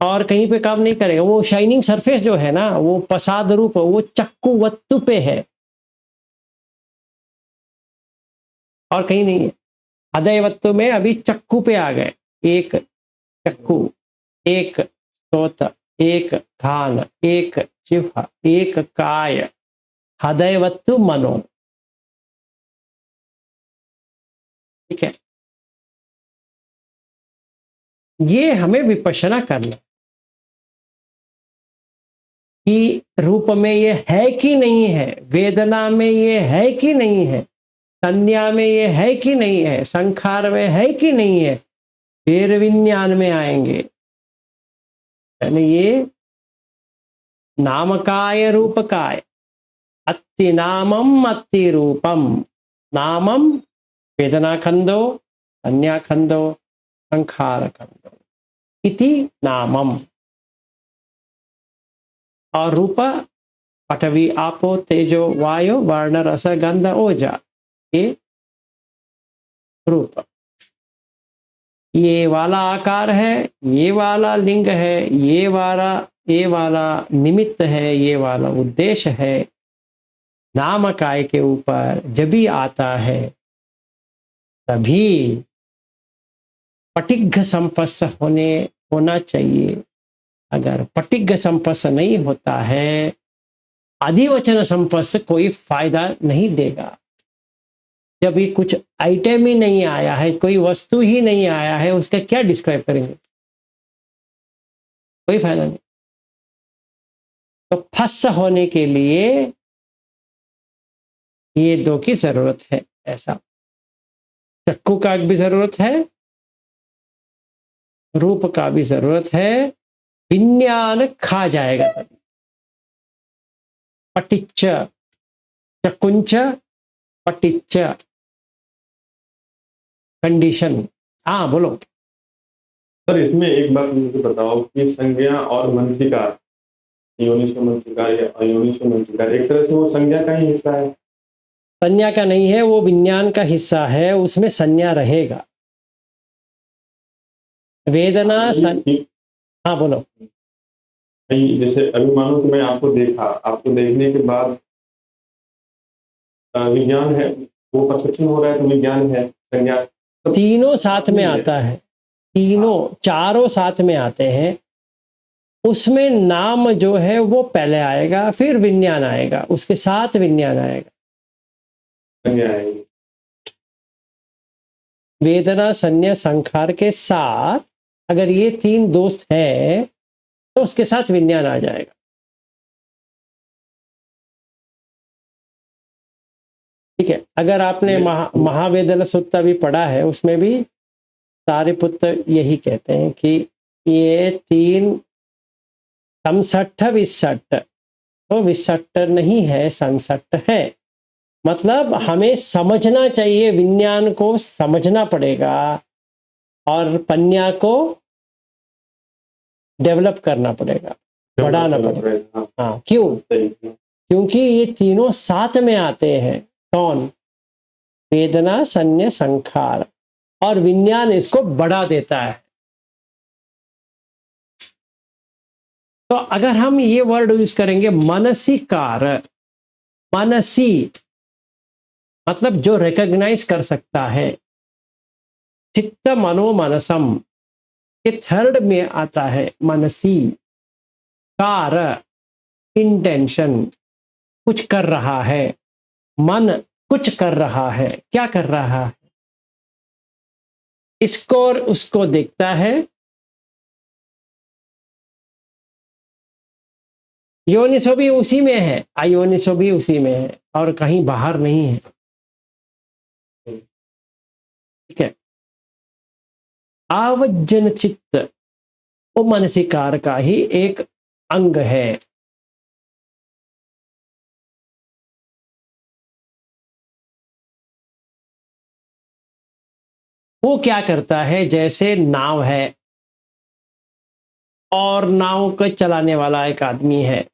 और कहीं पे काम नहीं करेगा। वो शाइनिंग सरफेस जो है ना, वो प्रसाद रूप, वो चक्कुवत्तु पे है और कहीं नहीं है। अदयवत्व में अभी चक्कू पे आ गए। एक चक्कू, एक सोत, एक खान, एक जिह्वा, एक काय, हृदयवत्व मनो। ठीक है, ये हमें विपश्यना करना कि रूप में ये है कि नहीं है, वेदना में ये है कि नहीं है, संज्ञा में ये है कि नहीं है, संखार में है कि नहीं है। फिर विज्ञान में आएंगे। यानी ये नामकाय रूपकाय, अत्ति नामम अत्ति रूपम। नामम वेदना खंडो, संज्ञा खंडो, संखार खंडो इति नामम। और रूप पठवी आपो तेजो वायु वर्ण रस गंध ओजा, ये रूप। ये वाला आकार है, ये वाला लिंग है, ये वाला निमित्त है, ये वाला उद्देश्य है। नामकाय के ऊपर जब भी आता है तभी पटिघ्घ संपस्स होना चाहिए। अगर पटिघ्घ संपस्स नहीं होता है, अधिवचन संपस्स कोई फायदा नहीं देगा। जब भी कुछ आइटम ही नहीं आया है, कोई वस्तु ही नहीं आया है, उसका क्या डिस्क्राइब करेंगे? कोई फायदा नहीं। तो फस होने के लिए ये 2 की जरूरत है। ऐसा चक्कू का भी जरूरत है, रूप का भी जरूरत है, विज्ञान खा जाएगा तभी। पटिच्च चक्कुंच पटिच्च कंडीशन। हाँ बोलो। सर इसमें एक बात मुझे बताओ कि संज्ञा और मंसिकार, योनिसो मंसिकार या अयोनिसो मंसिकार, एक तरह से वो संज्ञा का ही हिस्सा है। संज्ञा का नहीं है, वो विज्ञान का हिस्सा है, उसमें संज्ञा रहेगा। वेदना सन ठीक। हाँ बोलो। नहीं, जैसे अभी मानो कि मैं आपको देखा, आपको देखने के बाद विज्ञान है, वो परसेप्शन हो रहा है तो विज्ञान है, संज्ञा सब तीनों साथ में नहीं है। आता है, तीनों चारों साथ में आते हैं। उसमें नाम जो है वो पहले आएगा, फिर विज्ञान आएगा, उसके साथ विज्ञान आएगा। संज्ञा आएगी। वेदना संज्ञा संखार के साथ अगर ये तीन दोस्त हैं तो उसके साथ विज्ञान आ जाएगा। ठीक है, अगर आपने महावेदना सूत्र भी पढ़ा है, उसमें भी सारिपुत्र यही कहते हैं कि ये तीन समसठ विसठ, तो विसठ नहीं है, समसठ है। मतलब हमें समझना चाहिए, विज्ञान को समझना पड़ेगा और पन्या को डेवलप करना पड़ेगा, बढ़ाना पड़ेगा। हाँ, हाँ क्यों? सही। क्योंकि ये तीनों साथ में आते हैं। कौन? वेदना संज्ञा संखार, और विज्ञान इसको बढ़ा देता है। तो अगर हम ये वर्ड यूज करेंगे मनसिकार, मनसी मतलब जो रिकॉग्नाइज कर सकता है। चित्त मनो मनसम, ये थर्ड में आता है। मनसी कार इंटेंशन, कुछ कर रहा है, मन कुछ कर रहा है, क्या कर रहा है? इसको और उसको देखता है। योनिसो भी उसी में है, अयोनिसो भी उसी में है, और कहीं बाहर नहीं है। ठीक है, आवज्जन चित्त वो मनसिकार का ही एक अंग है। वो क्या करता है? जैसे नाव है और नाव को चलाने वाला एक आदमी है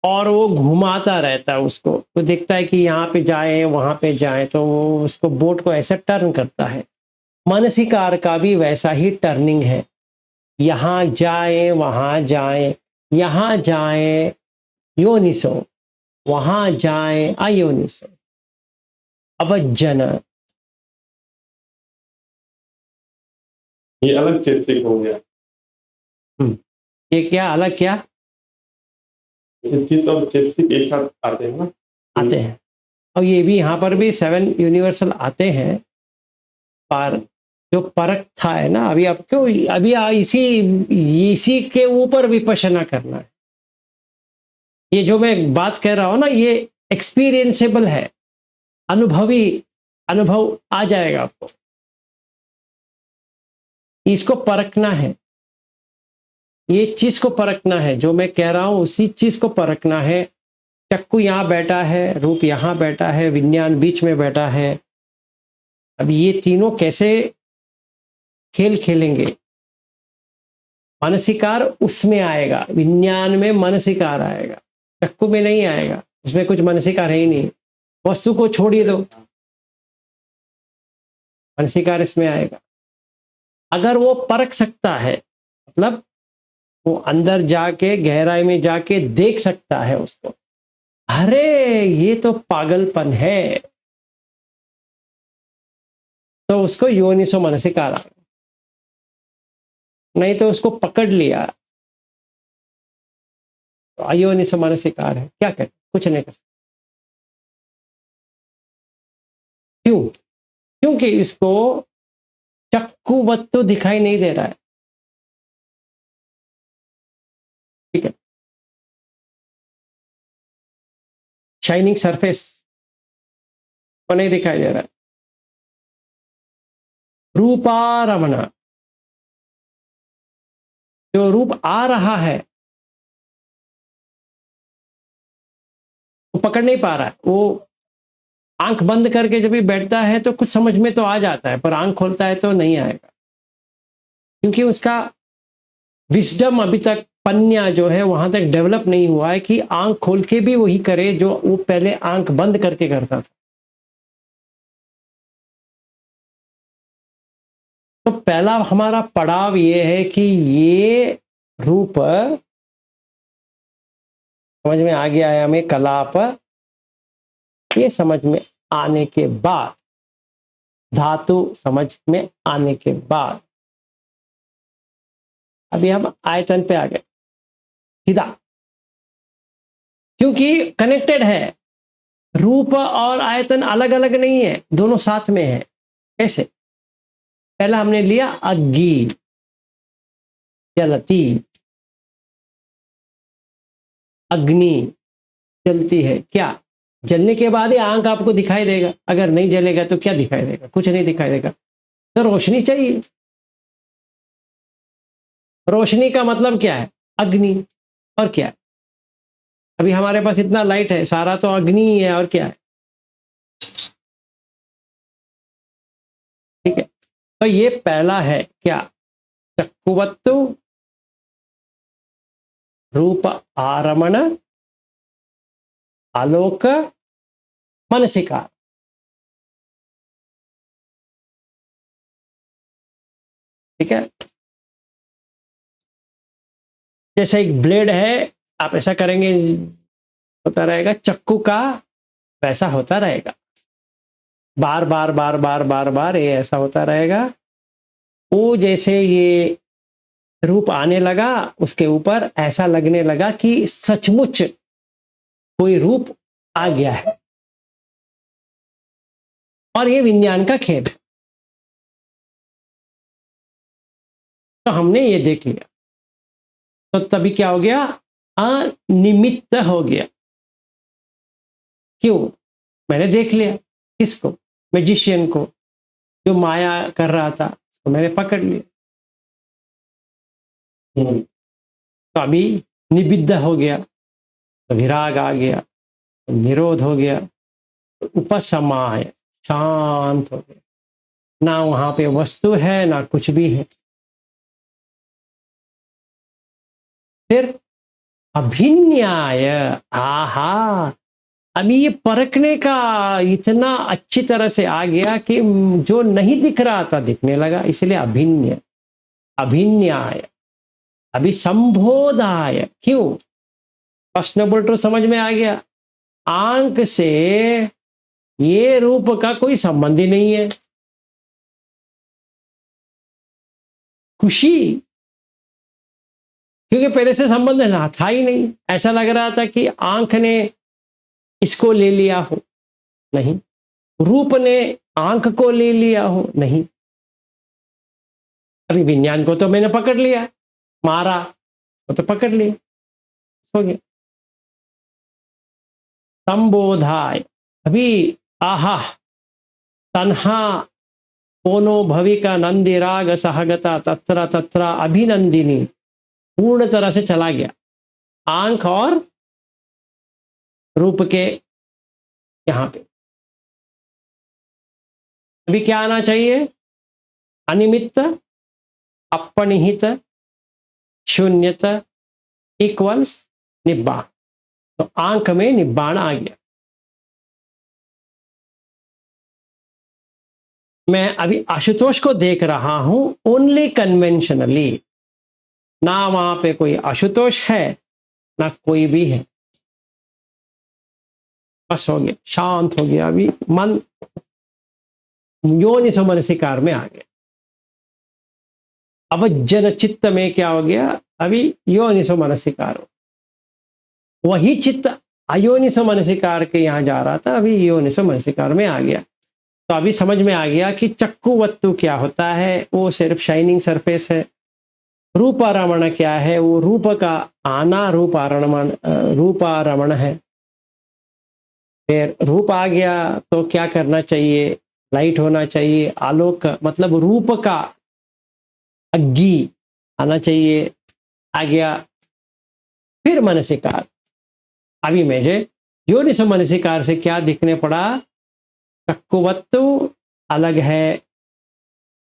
और वो घुमाता रहता है उसको, तो देखता है कि यहाँ पे जाए वहां पे जाए, तो वो उसको बोट को ऐसे टर्न करता है। मानसिकार का भी वैसा ही टर्निंग है, यहाँ जाए वहां जाए, यहाँ जाए योनिसो, वहां जाए अयोनिसो। अवज्जन ये अलग चेतसिक हो गया। ये क्या अलग क्या चित्त और चेतसिक एक साथ आते हैं ना। आते हैं? और ये भी यहाँ पर भी 7 यूनिवर्सल आते हैं, पर जो परख था है ना, अभी आपको अभी इसी इसी के ऊपर विपश्यना करना है। ये जो मैं बात कह रहा हूं ना, ये एक्सपीरियंसेबल है, अनुभवी अनुभव आ जाएगा आपको। इसको परखना है, ये चीज को परखना है, जो मैं कह रहा हूं उसी चीज को परखना है। चक्कू यहाँ बैठा है, रूप यहाँ बैठा है, विज्ञान बीच में बैठा है। अब ये तीनों कैसे खेल खेलेंगे? मानसिकार उसमें आएगा, विज्ञान में मानसिकार आएगा, चक्कू में नहीं आएगा, उसमें कुछ मानसिकार है ही नहीं। वस्तु को छोड़िए दो, मानसिकार इसमें आएगा। अगर वो परख सकता है, मतलब वो अंदर जाके गहराई में जाके देख सकता है उसको, अरे ये तो पागलपन है, तो उसको योनिसो मनसिकार आएगा। नहीं तो उसको पकड़ लिया तो अयोनिसो मनसिकार है, क्या करे? कुछ नहीं कर सकते। क्यों? क्योंकि इसको चक्कुवत तो दिखाई नहीं दे रहा है। ठीक है, शाइनिंग सरफेस को नहीं दिखाई दे रहा है। रूपारमण, जो रूप आ रहा है वो पकड़ नहीं पा रहा है। वो आंख बंद करके जब भी बैठता है तो कुछ समझ में तो आ जाता है, पर आंख खोलता है तो नहीं आएगा, क्योंकि उसका विजडम अभी तक, पन्या जो है वहां तक डेवलप नहीं हुआ है कि आंख खोल के भी वही करे जो वो पहले आंख बंद करके करता था। तो पहला हमारा पड़ाव ये है कि ये रूप समझ में आ गया है हमें, कलाप, ये समझ में आने के बाद, धातु समझ में आने के बाद, अभी हम आयतन पे आ गए सीधा, क्योंकि कनेक्टेड है। रूप और आयतन अलग अलग नहीं है, दोनों साथ में है। कैसे? पहला हमने लिया अग्नि, जलती, अग्नि जलती है, क्या जलने के बाद ही आंख आपको दिखाई देगा? अगर नहीं जलेगा तो क्या दिखाई देगा? कुछ नहीं दिखाई देगा। तो रोशनी चाहिए। रोशनी का मतलब क्या है? अग्नि। और क्या है? अभी हमारे पास इतना लाइट है, सारा तो अग्नि ही है, और क्या है? ठीक है, तो ये पहला है क्या? चक्षुवत्तु रूप आरमण आलोक मनसिकार। ठीक है, जैसे एक ब्लेड है, आप ऐसा करेंगे होता रहेगा, चक्कू का वैसा होता रहेगा, बार बार बार बार बार बार ये ऐसा होता रहेगा। वो जैसे ये रूप आने लगा, उसके ऊपर ऐसा लगने लगा कि सचमुच कोई रूप आ गया है, और ये विज्ञान का खेल है। तो हमने ये देख लिया, तो तभी क्या हो गया? अनिमित्त हो गया। क्यों? मैंने देख लिया। किसको? मैजिशियन को, जो माया कर रहा था, तो मैंने पकड़ लिया। तो अभी निबिद्ध हो गया, तो विराग आ गया, तो निरोध हो गया, तो उपसमाय, शांत हो गया। ना वहां पे वस्तु है, ना कुछ भी है। फिर अभिन्याय, आहा, अभी ये परखने का इतना अच्छी तरह से आ गया कि जो नहीं दिख रहा था दिखने लगा, इसलिए अभिन्य, अभिन्याय, अभी संबोधाय। क्यों? फर्स्ट नंबर तो समझ में आ गया, आंख से ये रूप का कोई संबंध ही नहीं है। खुशी, क्योंकि पहले से संबंध ना था ही नहीं। ऐसा लग रहा था कि आंख ने इसको ले लिया हो, नहीं। रूप ने आंख को ले लिया हो, नहीं। अभी विज्ञान को तो मैंने पकड़ लिया, मारा तो पकड़ लिया, हो गया। संबोधाय, अभी आहा, तन्हा कोनो भविका नंदिराग सहगता तत्र तत्र अभिनंदिनी, पूर्ण तरह से चला गया आंख और रूप के यहां पे। अभी क्या आना चाहिए? अनिमित्त, अपनिहित, शून्यता इक्वल्स निब्बाण। तो आंख में निब्बाण आ गया। मैं अभी आशुतोष को देख रहा हूं ओनली कन्वेंशनली, ना वहां पे कोई आशुतोष है, ना कोई भी है। बस हो गया, शांत हो गया। अभी मन योनिसो मनसिकार में आ गया। अवज्जन चित्त में क्या हो गया? अभी योनिसो मनसिकार हो। वही चित्त अयोनिसो मनसिकार के यहां जा रहा था, अभी योनिसो मनसिकार में आ गया। तो अभी समझ में आ गया कि चक्कु वस्तु क्या होता है, वो सिर्फ शाइनिंग सरफेस है। रूपारमण क्या है? वो रूप का आना, रूपारमण है। फिर रूप आ गया तो क्या करना चाहिए? लाइट होना चाहिए, आलोक मतलब रूप का अग्गी आना चाहिए। आ गया फिर मनसिकार। अभी मुझे योनिसो मनसिकार से क्या दिखने पड़ा, चक्षुवत्तु अलग है,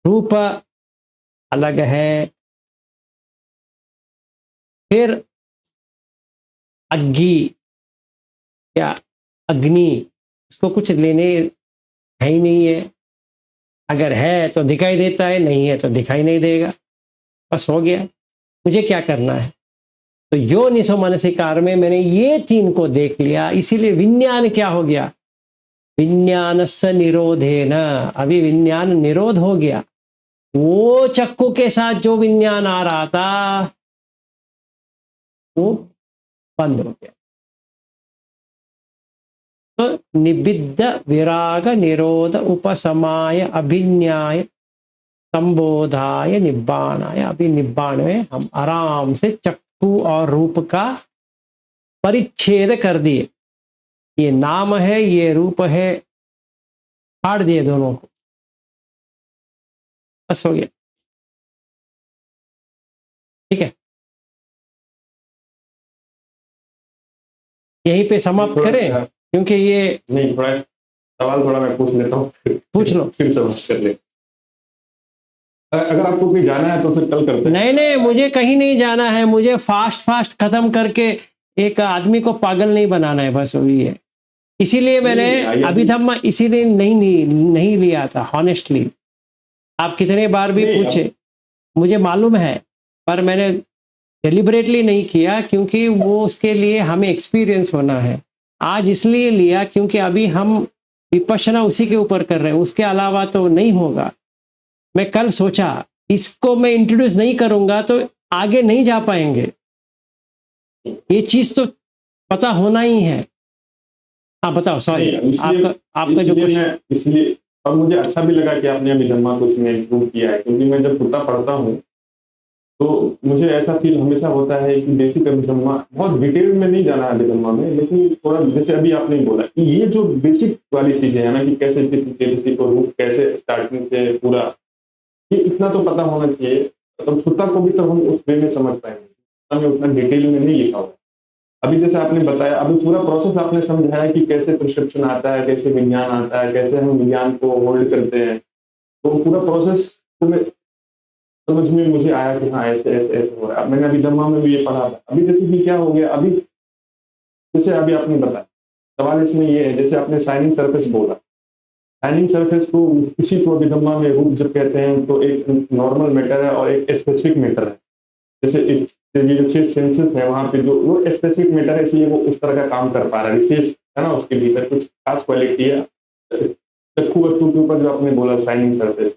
रूप अलग है, फिर अग्नि या अग्नि, उसको कुछ लेने है ही नहीं है, अगर है तो दिखाई देता है, नहीं है तो दिखाई नहीं देगा, बस हो गया। मुझे क्या करना है? तो योनिसो मनसिकार में मैंने ये तीन को देख लिया, इसीलिए विज्ञान क्या हो गया, विज्ञानस्य निरोधेन, अभी विज्ञान निरोध हो गया। वो चक्कू के साथ जो विज्ञान आ रहा था वो बंद हो गया। तो निबिद्ध विराग निरोध उपशमाय अभिज्ञाय संबोधाय निब्बाणाय, अभी निब्बाण में हम आराम से चक्षु और रूप का परिच्छेद कर दिए। ये नाम है, ये रूप है, फाड़ दिए दोनों को, बस हो गया। ठीक है, यहीं पे समाप्त थोड़ा करें, क्योंकि ये नहीं, थोड़ा सवाल थोड़ा मैं पूछ लेता हूँ, पूछ लो। फिर समाप्त कर ले। अगर आपको कहीं जाना है तो फिर कल करते हैं। नहीं नहीं, मुझे कहीं नहीं जाना है, मुझे फास्ट खत्म करके एक आदमी को पागल नहीं बनाना है, बस वही है। इसीलिए मैंने अभिधम्म इसीलिए नहीं लिया था, हॉनेस्टली। आप कितने बार भी पूछे, मुझे मालूम है, पर मैंने डेलिबरेटली नहीं किया, क्योंकि वो उसके लिए हमें एक्सपीरियंस होना है। आज इसलिए लिया क्योंकि अभी हम विपश्यना उसी के ऊपर कर रहे हैं, उसके अलावा तो नहीं होगा। मैं कल सोचा इसको मैं इंट्रोड्यूस नहीं करूंगा तो आगे नहीं जा पाएंगे, ये चीज तो पता होना ही है। हाँ बताओ, सॉरी, आपका जो क्वेश्चन। इसलिए और मुझे अच्छा भी लगा कि आपने अभिधम्मा को इसमें इंक्लूड किया है, क्योंकि मैं जब सूत्र पढ़ता हूँ तो मुझे ऐसा फील हमेशा होता है कि बेसिक अभिधम्मा, बहुत डिटेल में नहीं जाना है अभिधम्मा में, लेकिन थोड़ा जैसे अभी आपने बोला कि ये जो बेसिक वाली चीजें है ना, कि कैसे किसी को रूप कैसे स्टार्टिंग से पूरा, ये इतना तो पता होना चाहिए। तो सूत्र को भी तो हम उस वे में समझ पाएंगे, हमें उतना डिटेल में नहीं लिखा हुआ। अभी जैसे आपने बताया, अभी पूरा प्रोसेस आपने समझाया कि कैसे प्रिस्क्रिप्शन आता है, कैसे विज्ञान आता है, कैसे हम विज्ञान को होल्ड करते हैं, तो पूरा प्रोसेस समझ में मुझे आया कि हाँ ऐसे ऐसे ऐसे हो रहा है। अब मैंने अभिधम्मा में भी ये पढ़ा था। अभी जैसे कि क्या हो गया, अभी जैसे अभी आपने बताया, सवाल इसमें ये है, जैसे आपने शाइनिंग सरफेस बोला, शाइनिंग सरफेस को किसी को अभिधम्मा में रूप जब कहते हैं तो एक नॉर्मल मैटर है और एक स्पेसिफिक मैटर है। जैसे ये जो 6 सेंसेस है, वहाँ पे जो वो स्पेसिफिक मैटर है, इसलिए वो उस तरह का काम कर पा रहा है, विशेष है ना, उसके भीतर कुछ खास क्वालिटी है। चक्कू वस्तु के ऊपर जो आपने बोला शाइनिंग सरफेस,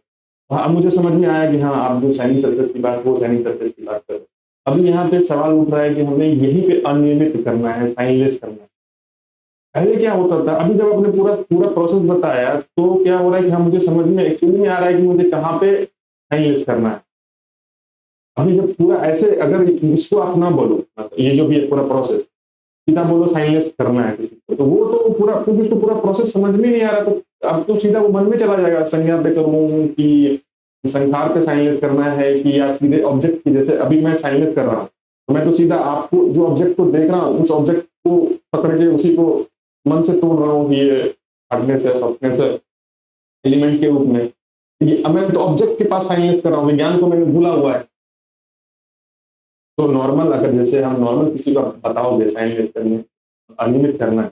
अब मुझे समझ में आया कि हाँ आप जो शाइनिंग सरफेस की बात, वो शाइनिंग सरफेस की बात कर रहे हो। अभी यहाँ पे सवाल उठ रहा है कि हमें यहीं पे अनियमित करना है, साइनलेस करना है। पहले क्या होता था, अभी जब आपने पूरा पूरा प्रोसेस बताया तो क्या हो रहा है कि हाँ मुझे समझ में एक्चुअली में आ रहा है कि मुझे कहाँ पे साइनलेस करना है। अभी जब पूरा ऐसे अगर इसको आप ना बोलो, ये जो भी है पूरा प्रोसेस, सीधा बोलो साइनलेस करना है किसी को, तो वो तो पूरा, क्योंकि उसको पूरा प्रोसेस समझ में नहीं आ रहा, तो अब तो सीधा वो मन में चला जाएगा, संज्ञा पे करूँ कि संखार पे साइनलेस करना है, कि या सीधे ऑब्जेक्ट की, जैसे अभी मैं साइनलेस कर रहा हूँ तो मैं तो सीधा आपको जो ऑब्जेक्ट को देख रहा हूँ, उस ऑब्जेक्ट को पकड़ के उसी को मन से तोड़ रहा हूँ कि ये हार्डनेस है, सॉफ्टनेस है, एलिमेंट के रूप में। ये अब मैं तो ऑब्जेक्ट के पास साइनलेस कर रहा हूँ, विज्ञान को मैंने भूला हुआ है। तो नॉर्मल, अगर जैसे हम नॉर्मल किसी को बताओगे साइनलेस करने, अनियमित करना है,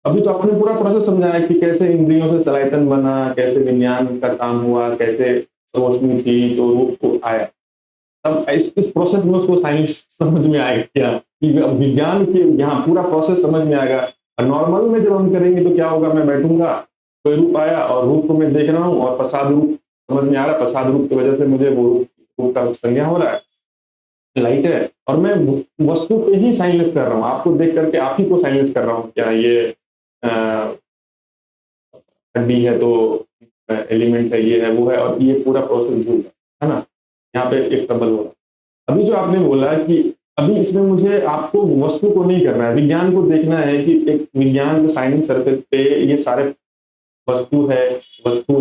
अभी तो आपने पूरा प्रोसेस समझाया कि कैसे इंद्रियों से सलायतन बना, कैसे विज्ञान का काम हुआ, कैसे रोशनी थी तो रूप को आया। तब इस प्रोसेस में उसको साइंस समझ में आएगा क्या, कि विज्ञान के यहाँ पूरा प्रोसेस समझ में आएगा। नॉर्मल में जब हम करेंगे तो क्या होगा, मैं बैठूंगा, कोई रूप आया और रूप को मैं देख रहा हूँ और प्रसाद रूप समझ में आ रहा है, प्रसाद रूप की वजह से मुझे वो रूप का संज्ञा हो रहा है, लाइट है, और मैं वस्तु पे ही साइनलेस कर रहा हूँ, आपको देख करके आप ही को साइनलेस कर रहा हूँ। क्या ये हड्डी है तो एलिमेंट है, ये है वो है, और ये पूरा प्रोसेस भूल है ना, यहाँ पे एक ट्रबल हो रहा है। अभी जो आपने बोला कि अभी इसमें मुझे आपको वस्तु को नहीं करना है, विज्ञान को देखना है कि एक विज्ञान के शाइनिंग सरफेस पे ये सारे वस्तु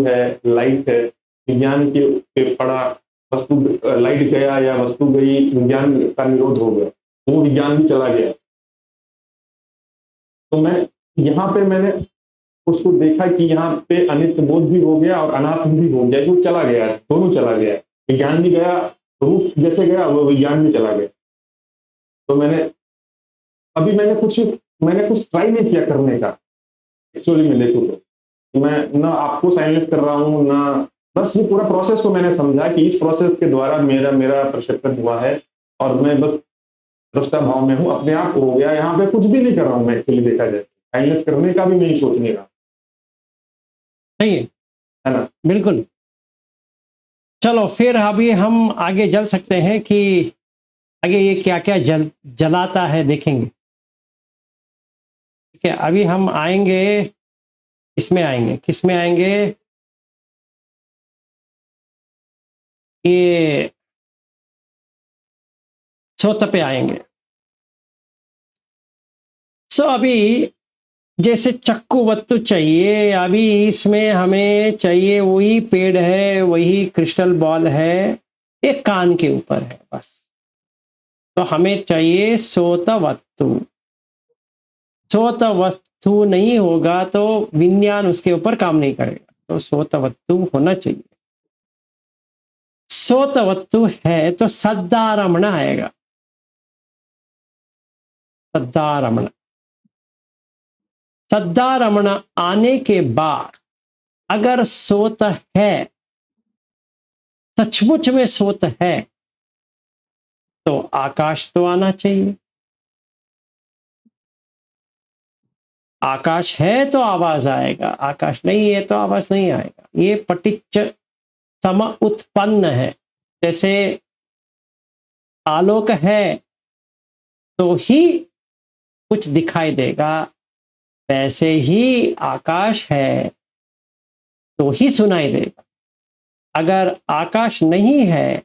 है, लाइट है, विज्ञान के पे पड़ा, वस्तु लाइट गया या वस्तु गई, विज्ञान का निरोध हो गया, वो विज्ञान भी चला गया। तो मैं यहाँ पे मैंने उसको देखा कि यहाँ पे अनित्य बोध भी हो गया और अनात्म भी हो गया, वो चला गया, दोनों चला गया। विज्ञान भी गया, रूप जैसे गया, वो विज्ञान भी चला गया। तो मैंने कुछ ट्राई नहीं किया करने का, एक्चुअली मैं देखूँ तो। मैं ना आपको साइलेंस कर रहा हूँ, ना बस ये पूरा प्रोसेस को मैंने समझा कि इस प्रोसेस के द्वारा मेरा प्रक्षेपण हुआ है और मैं बस दृष्टा भाव में हूँ, अपने आप हो गया। यहाँ पे कुछ भी नहीं कर रहा हूँ मैं, एक्चुअली देखा जाए। साइलेंस करने का भी नहीं सोचने का। सही है ना? बिल्कुल। चलो फिर अभी हम आगे चल सकते हैं कि आगे ये क्या क्या जलाता है देखेंगे। ठीक है, अभी हम आएंगे, किस में आएंगे, ये सोत पे आएंगे। अभी जैसे चक्कू वस्तु चाहिए, अभी इसमें हमें चाहिए वही पेड़ है, वही क्रिस्टल बॉल है, एक कान के ऊपर है बस। तो हमें चाहिए सोत वस्तु। सोत वस्तु नहीं होगा तो विज्ञान उसके ऊपर काम नहीं करेगा। तो सोत वस्तु होना चाहिए। सोत वस्तु है तो सद्दारमण आएगा। सद्दारमण, सद्दारमण आने के बाद अगर सोत है, सचमुच में सोत है, तो आकाश तो आना चाहिए। आकाश है तो आवाज आएगा, आकाश नहीं है तो आवाज नहीं आएगा। ये पटिच्च सम उत्पन्न है। जैसे आलोक है तो ही कुछ दिखाई देगा, वैसे ही आकाश है तो ही सुनाई देगा। अगर आकाश नहीं है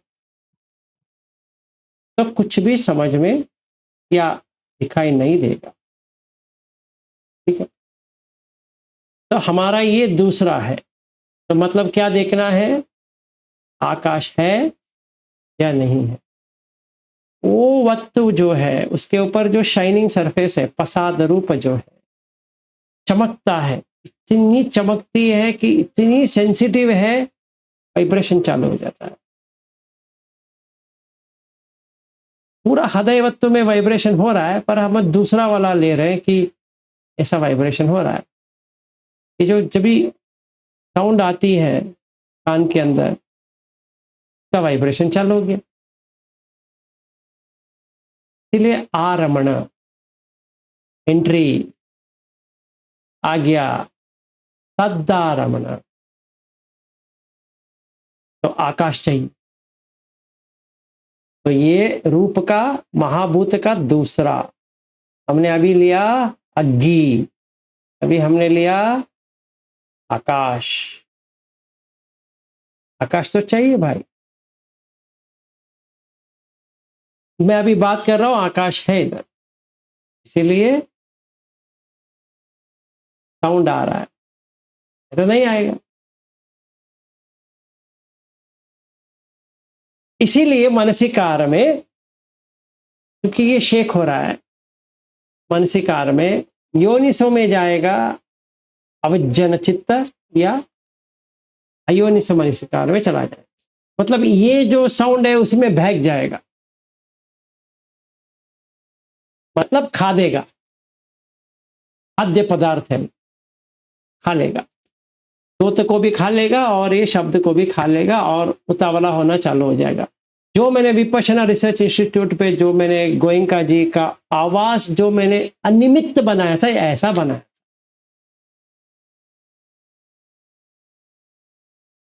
तो कुछ भी समझ में या दिखाई नहीं देगा। ठीक है, तो हमारा ये दूसरा है। तो मतलब क्या देखना है, आकाश है या नहीं है। वो वस्तु जो है उसके ऊपर जो शाइनिंग सरफेस है, प्रसाद रूप जो है, चमकता है, इतनी चमकती है कि इतनी सेंसिटिव है, वाइब्रेशन चालू हो जाता है। पूरा हृदय वस्तु में वाइब्रेशन हो रहा है, पर हम दूसरा वाला ले रहे हैं कि ऐसा वाइब्रेशन हो रहा है। ये जो जब भी साउंड आती है कान के अंदर, का वाइब्रेशन चालू हो गया। इसलिए आरमण, एंट्री आ गया, सद्दारमण, तो आकाश चाहिए। तो ये रूप का, महाभूत का दूसरा। हमने अभी लिया अग्नि, अभी हमने लिया आकाश। आकाश तो चाहिए भाई। मैं अभी बात कर रहा हूं, आकाश है इधर, इसीलिए साउंड आ रहा है, तो नहीं आएगा। इसीलिए मानसिकार में, क्योंकि ये शेक हो रहा है, मानसिकार में योनिसो में जाएगा अवज्जन चित्त, या अयोनिसो मानसिकार में चला जाएगा। मतलब ये जो साउंड है उसमें बहक जाएगा, मतलब खा देगा, खाद्य पदार्थ है, खा लेगा। तोत को भी खा लेगा और ये शब्द को भी खा लेगा और उतावला होना चालू हो जाएगा। जो मैंने विपश्यना रिसर्च इंस्टीट्यूट पे जो मैंने गोयंका जी का आवाज जो मैंने अनिमित्त बनाया था, ऐसा बनाया।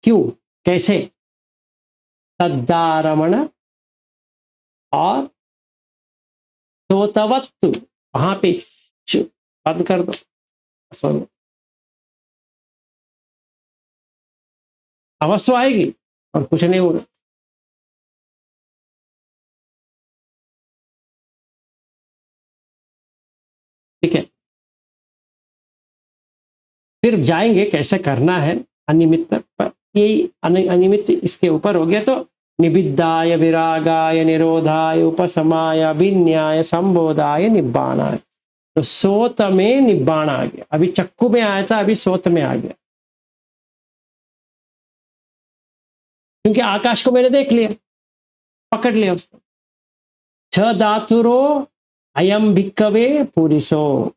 क्यों, कैसे? सद्दारमण और सोतवत्तु, वहां पे बंद कर दो, सुनो, आवाज तो आएगी और कुछ नहीं होगा। ठीक है, फिर जाएंगे कैसे करना है अनिमित्त पर, यही अनिमित्त इसके ऊपर हो गया तो निबिद्धाय विरागाय निरोधाय उपशमाय विन्याय संबोधाय निब्बाणाय। तो सोत में निब्बाण आ गया, अभी चक्कू में आया था, अभी सोत में आ गया, क्योंकि आकाश को मैंने देख लिया, पकड़ लिया उसको। छ धातुरो अयम भिक्कवे पुरिसो,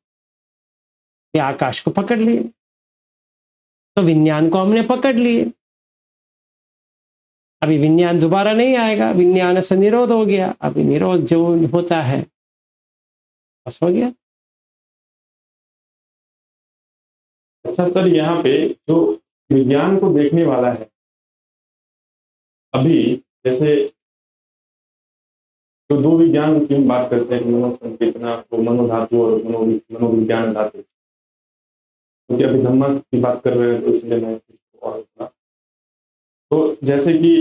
ये आकाश को पकड़ लिए, तो विज्ञान को हमने पकड़ लिए। अभी विज्ञान दोबारा नहीं आएगा, विज्ञान से निरोध हो गया, अभी निरोध जो होता है बस हो गया। अच्छा सर, यहाँ पे जो विज्ञान को देखने वाला है, अभी जैसे जो दो विज्ञान की हम बात करते हैं, मनोसंचेतना, तो मनोधातु और मनोविज्ञान धातु, क्योंकि अभी धम्मा की बात कर रहे हैं तो इसलिए मैं और तो जैसे कि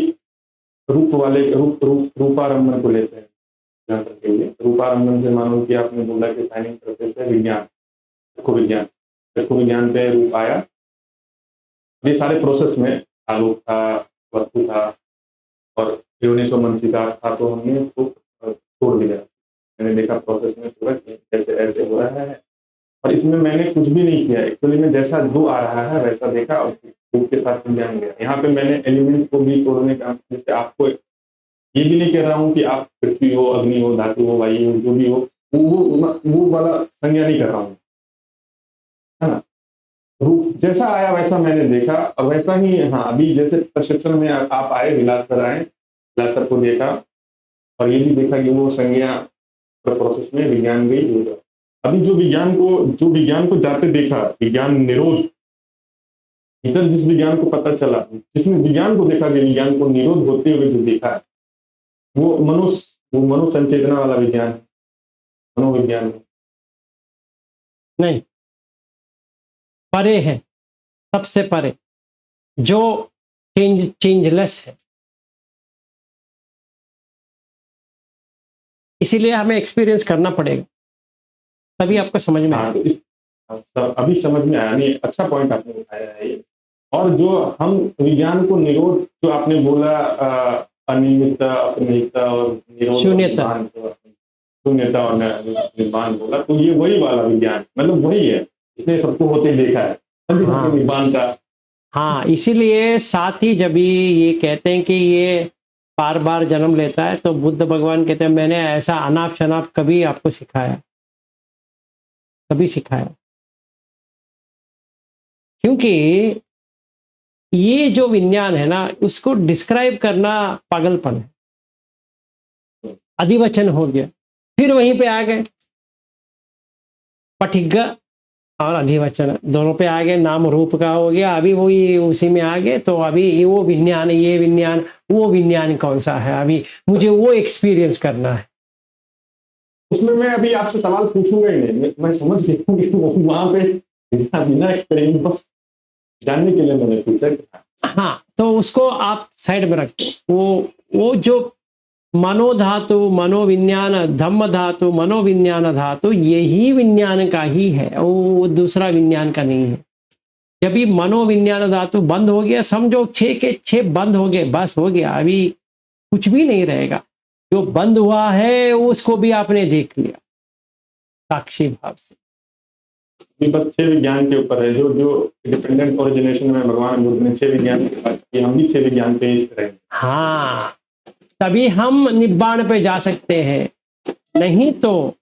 रूप वाले रूपारंभन को लेते हैं एग्जाम्पल के लिए। रूपारंभन से मानो कि आपने बोला कि साइनिंग प्रोसेस है विज्ञान, चक्षु विज्ञान पे रूप आया, ये सारे प्रोसेस में आलोक था, वस्तु था और योनिसो मनसिकार था, तो हमने उसको छोड़ दिया। मैंने देखा प्रोसेस में पूरा कैसे ऐसे हो रहा है और इसमें मैंने कुछ भी नहीं किया, एक्चुअली में जैसा जो आ रहा है वैसा देखा और रूप के साथ विज्ञान गया। यहाँ पे मैंने एलिमेंट को भी तोड़ने का, जैसे आपको ये भी नहीं कह रहा हूँ कि आप पृथ्वी हो, अग्नि हो, धातु हो, वायु हो, जो भी हो, वो वाला संज्ञा नहीं कर रहा हूँ, है ना। रूप जैसा आया वैसा मैंने देखा और वैसा ही, हाँ अभी जैसे परसेप्शन में आप आए, विलास सर आए, विलास सर को देखा और ये भी देखा कि वो संज्ञा प्रोसेस में विज्ञान गई होगा। अभी जो विज्ञान को जाते देखा, विज्ञान निरोध, इधर जिस विज्ञान को पता चला, जिसने विज्ञान को देखा कि विज्ञान को निरोध होते हुए जो देखा है, वो मनोसंचेतना वाला विज्ञान, मनोविज्ञान नहीं, परे है, सबसे परे, जो चेंजलेस है। इसीलिए हमें एक्सपीरियंस करना पड़ेगा, तभी आपको समझ में आएगा। अभी समझ में आया, नहीं अच्छा पॉइंट आपने उठाया है ये। और जो हम विज्ञान को निरोध, जो आपने बोला अनियमितता, अपनियमितता और निरोध, शून्यता और निर्माण बोला, तो ये वही वाला विज्ञान, मतलब वही है, इसने सबको होते देखा है, हाँ, निर्माण का। हाँ, इसीलिए साथ ही जब ये कहते हैं कि ये बार बार जन्म लेता है, तो बुद्ध भगवान कहते हैं मैंने ऐसा अनाप शनाप कभी आपको सिखाया, कभी सिखाया, क्योंकि ये जो विज्ञान है ना, उसको डिस्क्राइब करना पागलपन है। अधिवचन हो गया, फिर वहीं पे आ गए, पठिग और अधिवचन दोनों पे आ गए, नाम रूप का हो गया, अभी वही उसी में आ गए। तो अभी वो विज्ञान, ये विज्ञान, वो विज्ञान कौन सा है, अभी मुझे वो एक्सपीरियंस करना है। उसमें मैं अभी आपसे सवाल पूछूंगा ही नहीं, मैं समझ गया हूँ कि वहां पे बिना एक्सपेरिमेंट, बस जानने के लिए मैंने पूछा। हाँ, तो उसको आप साइड में रखते, वो जो मनोधातु, मनोविज्ञान, धम्म धातु, मनोविज्ञान धातु, यही विज्ञान का ही है, वो दूसरा विज्ञान का नहीं है। जब भी मनोविज्ञान धातु बंद हो गया, समझो 6 के 6 बंद हो गए, बस हो गया, अभी कुछ भी नहीं रहेगा। जो बंद हुआ है उसको भी आपने देख लिया साक्षी भाव से। बस 6 विज्ञान के ऊपर है, जो डिपेंडेंट ओरिजिनेशन में भगवान बुद्ध ने 6 विज्ञान की बात की, हम भी 6 विज्ञान पे ही रहेंगे। हाँ, तभी हम निब्बाण पे जा सकते हैं, नहीं तो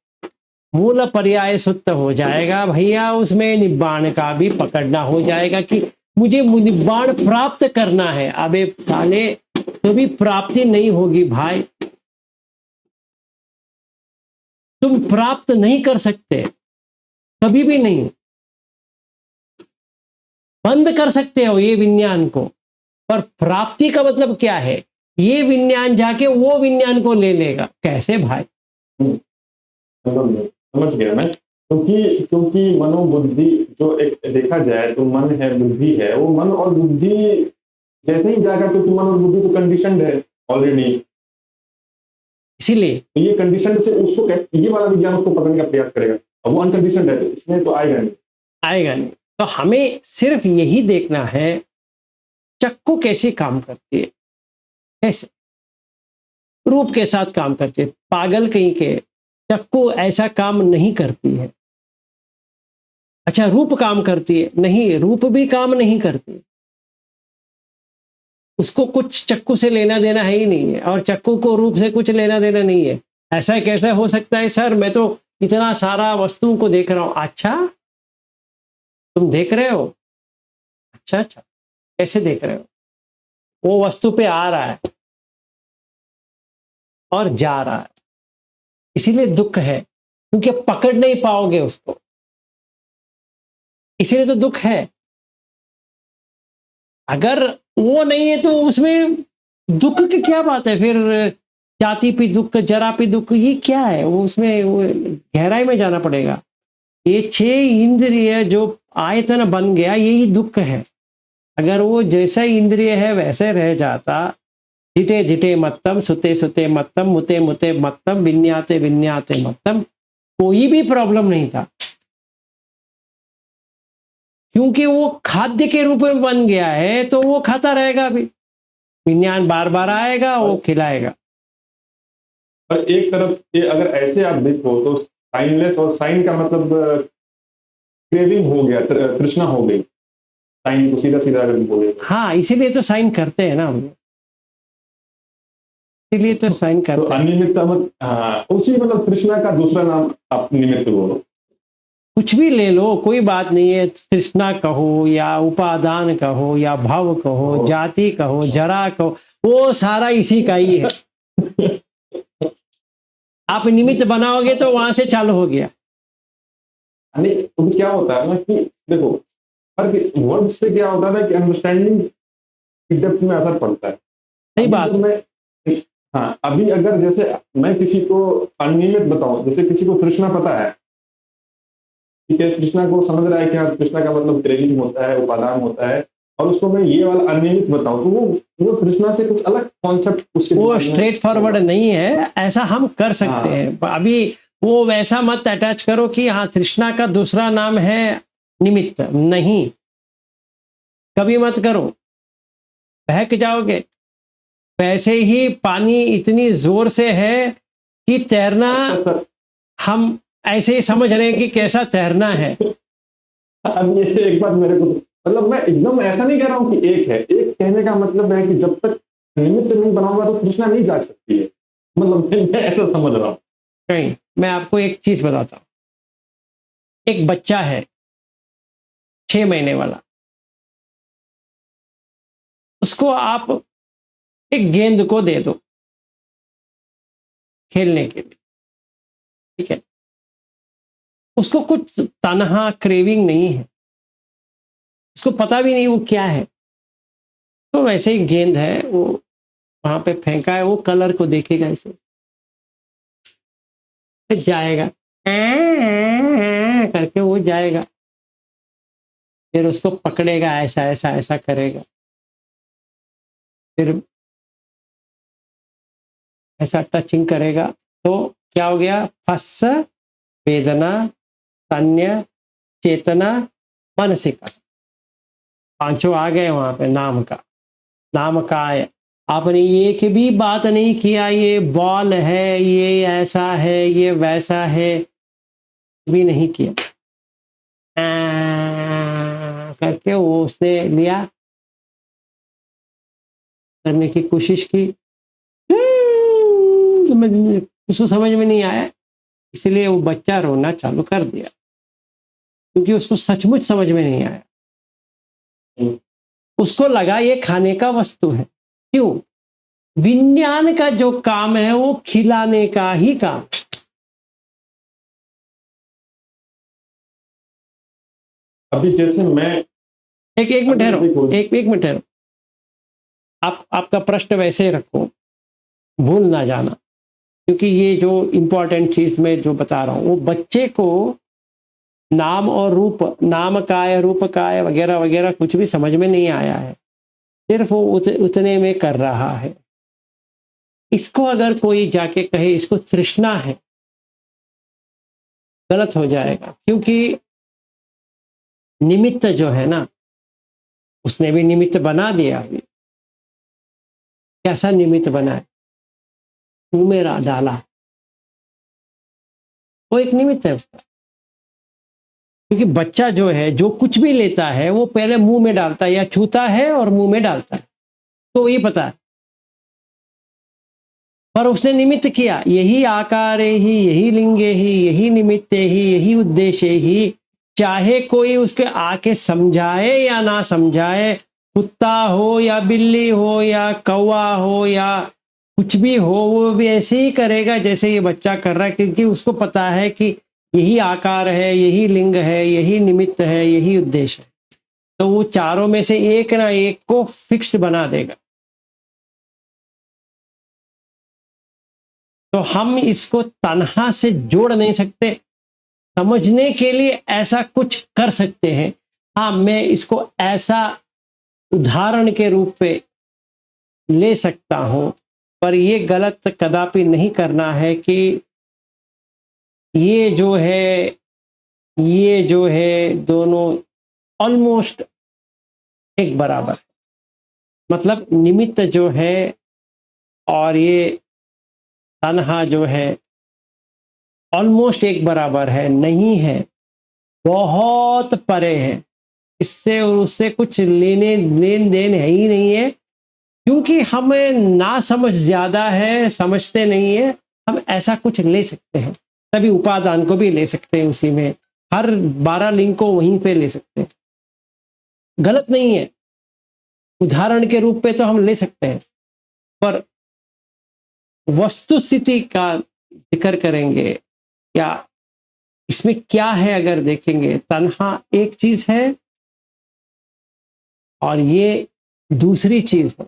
मूल पर्याय सुत्त हो जाएगा भैया, उसमें निब्बाण का भी पकड़ना हो जाएगा कि मुझे निब्बाण प्राप्त करना है। अबे साले, तो भी प्राप्ति नहीं होगी भाई, तुम प्राप्त नहीं कर सकते, कभी भी नहीं। बंद कर सकते हो ये विज्ञान को, पर प्राप्ति का मतलब क्या है, ये विज्ञान जाके वो विज्ञान को ले लेगा, कैसे भाई? समझ गया मैं, क्योंकि मनोबुद्धि जो एक देखा जाए तो मन है, बुद्धि है, वो मन और बुद्धि जैसे ही जाएगा, क्योंकि मन और बुद्धि तो कंडीशनड है ऑलरेडी, इसीलिए तो ये कंडीशन से उसको ये वाला विज्ञान उसको पकड़ने का प्रयास करेगा, और वो अनकंडीशनड है, तो इसमें तो आएगा नहीं। आएगा नहीं। तो हमें सिर्फ यही देखना है चक्कू कैसे काम करती है, कैसे रूप के साथ काम करती है। पागल कहीं के, चक्कू ऐसा काम नहीं करती है। अच्छा रूप काम करती है, नहीं, रूप भी काम नहीं करती। उसको कुछ चक्कू से लेना देना है ही नहीं है, और चक्कू को रूप से कुछ लेना देना नहीं है। ऐसा कैसे हो सकता है सर, मैं तो इतना सारा वस्तुओं को देख रहा हूं। अच्छा तुम देख रहे हो, अच्छा अच्छा, कैसे देख रहे हो? वो वस्तु पे आ रहा है और जा रहा है, इसीलिए दुख है, क्योंकि आप पकड़ नहीं पाओगे उसको, इसीलिए तो दुख है। अगर वो नहीं है तो उसमें दुख की क्या बात है फिर? जाति पे दुख, जरा पे दुख, ये क्या है? वो उसमें वो गहराई में जाना पड़ेगा। ये 6 इंद्रिय जो आयतन बन गया, यही दुख है। अगर वो जैसा इंद्रिय है वैसे रह जाता, धिटे धिटे मत्तम, सुते सुते मत्तम, मुते मुते मत्तम, विन्याते विन्याते मत्तम, कोई भी प्रॉब्लम नहीं था। क्योंकि वो खाद्य के रूप में बन गया है, तो वो खाता रहेगा। अभी विज्ञान बार बार आएगा, वो खिलाएगा। और एक तरफ ये अगर ऐसे आप देखो तो साइनलेस, और साइन का मतलब क्रेविंग हो गया, तृष्णा हो गई। साइन को सीधा सीधा अगर बोले तो। हाँ, इसीलिए तो साइन करते हैं ना हम लोग, इसीलिए तो साइन तो करते हैं। अनियमितता मत, हाँ, उसी मतलब तृष्णा का दूसरा नाम आप निमित्त बोलो। कुछ भी ले लो, कोई बात नहीं है। तृष्णा कहो या उपादान कहो या भव कहो, जाति कहो, जरा कहो, वो सारा इसी का ही है। आप निमित्त बनाओगे तो वहां से चालू हो गया। नहीं तो क्या होता है ना कि देखो, हर वर्ड से क्या होता है ना कि अंडरस्टैंडिंग की डेप्थ में असर पड़ता है। सही बात तो मैं, हाँ, अभी अगर जैसे मैं किसी को अनियमित बताऊं, जैसे किसी को तृष्णा पता है, ठीक है, तृष्णा को समझ रहा है कि हाँ तृष्णा का मतलब क्रेविंग होता है, उपादान होता है, और उसको मैं ये वाला अनियमित बताऊं तो वो तृष्णा से कुछ अलग कॉन्सेप्ट उसके वो दिमाग में स्ट्रेट फॉरवर्ड होगा। नहीं है। ऐसा हम कर सकते हाँ, हैं। अभी वो वैसा मत अटैच करो कि हाँ तृष्णा का दूसरा नाम है निमित्त, नहीं, कभी मत करो, बहक जाओगे। वैसे ही पानी इतनी जोर से है कि तैरना, अच्छा सर, हम ऐसे ही समझ रहे हैं कि कैसा तैरना है। अब ये एक बात मेरे को, मतलब मैं एकदम ऐसा नहीं कह रहा हूँ कि एक है, एक कहने का मतलब है कि जब तक निमित्त नहीं बनाऊंगा तो तृष्णा नहीं जाग सकती है, मतलब मैं ऐसा समझ रहा हूँ। नहीं, मैं आपको एक चीज बताता हूँ। एक बच्चा है 6 महीने वाला, उसको आप एक गेंद को दे दो खेलने के लिए, ठीक है, उसको कुछ तनहा क्रेविंग नहीं है, उसको पता भी नहीं वो क्या है। तो वैसे ही गेंद है, वो वहां पे फेंका है, वो कलर को देखेगा, ऐसे फिर जाएगा, करके वो जाएगा, फिर उसको पकड़ेगा, ऐसा ऐसा ऐसा करेगा, फिर ऐसा टचिंग करेगा। तो क्या हो गया? फस, वेदना, तन्य, चेतना, मानसिका, पांचों आ गए वहां पे। नाम का, नाम का है। आपने एक भी बात नहीं किया ये बॉल है, ये ऐसा है, ये वैसा है, भी नहीं किया। करके वो उसने लिया, करने की कोशिश की, उसको समझ में नहीं आया, इसलिए वो बच्चा रोना चालू कर दिया, क्योंकि उसको सचमुच समझ में नहीं आया। उसको लगा ये खाने का वस्तु है। क्यों? विज्ञान का जो काम है वो खिलाने का ही काम। अभी जैसे मैं, एक मिनट ठहरो, देखो, एक मिनट ठहरो। आप आपका प्रश्न वैसे रखो, भूल ना जाना, क्योंकि ये जो इंपॉर्टेंट चीज मैं जो बता रहा हूं, वो बच्चे को नाम और रूप, नाम काय, रूप काय वगैरह वगैरह कुछ भी समझ में नहीं आया है, सिर्फ वो उतने में कर रहा है। इसको अगर कोई जाके कहे इसको तृष्णा है, गलत हो जाएगा, क्योंकि निमित्त जो है ना, उसने भी निमित्त बना दिया अभी। कैसा निमित्त बना है? मुंह में डाला, वो एक निमित्त है उसका। क्योंकि बच्चा जो है, जो कुछ भी लेता है वो पहले मुंह में डालता है, या छूता है और मुंह में डालता है, तो ये पता है। पर उसने निमित्त किया, यही आकारे ही, यही लिंगे ही, यही निमित्ते ही, यही उद्देश्य ही। चाहे कोई उसके आके समझाए या ना समझाए, कुत्ता हो या बिल्ली हो या कौवा हो या कुछ भी हो, वो भी ऐसे ही करेगा जैसे ये बच्चा कर रहा है, क्योंकि उसको पता है कि यही आकार है, यही लिंग है, यही निमित्त है, यही उद्देश्य है। तो वो चारों में से एक ना एक को फिक्स्ड बना देगा। तो हम इसको तन्हा से जोड़ नहीं सकते। समझने के लिए ऐसा कुछ कर सकते हैं। हाँ, मैं इसको ऐसा उदाहरण के रूप पे ले सकता हूं, पर ये गलत कदापि नहीं करना है कि ये जो है दोनों ऑलमोस्ट एक बराबर है। मतलब निमित्त जो है और ये तन्हा जो है ऑलमोस्ट एक बराबर है, नहीं है, बहुत परे है। इससे और उससे कुछ लेन देन है ही नहीं है, क्योंकि हमें ना समझ ज्यादा है, समझते नहीं है। हम ऐसा कुछ ले सकते हैं, तभी उपादान को भी ले सकते हैं उसी में, हर 12 लिंग को वहीं पे ले सकते हैं। गलत नहीं है, उदाहरण के रूप पे तो हम ले सकते हैं, पर वस्तु स्थिति का जिक्र करेंगे या इसमें क्या है अगर देखेंगे, तन्हा एक चीज है और ये दूसरी चीज है।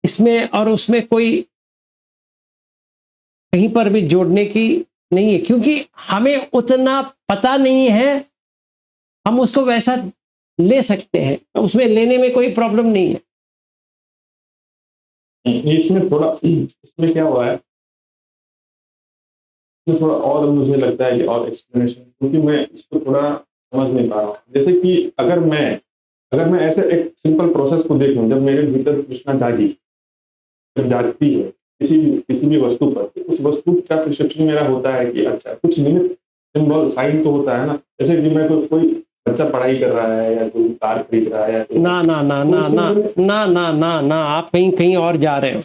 इसमें और उसमें कोई कहीं पर भी जोड़ने की नहीं है, क्योंकि हमें उतना पता नहीं है। हम उसको वैसा ले सकते हैं, उसमें लेने में कोई प्रॉब्लम नहीं है। इसमें क्या हुआ है, इसमें थोड़ा और मुझे लगता है कि और एक्सप्लेनेशन, क्योंकि मैं इसको थोड़ा समझ नहीं पा रहा हूँ। जैसे कि अगर मैं ऐसे एक सिंपल प्रोसेस को देखूं, जब मेरे भीतर तृष्णा जब जागती है किसी भी वस्तु पर, तो उस वस्तु का परसेप्शन मेरा होता है कि अच्छा कुछ निमित्त सिंबल साइन तो होता है ना। जैसे कि मैं कोई बच्चा पढ़ाई कर रहा है या कोई कार खरीद रहा है या कोई, ना ना ना ना ना ना ना ना ना, आप कहीं कहीं और जा रहे हो।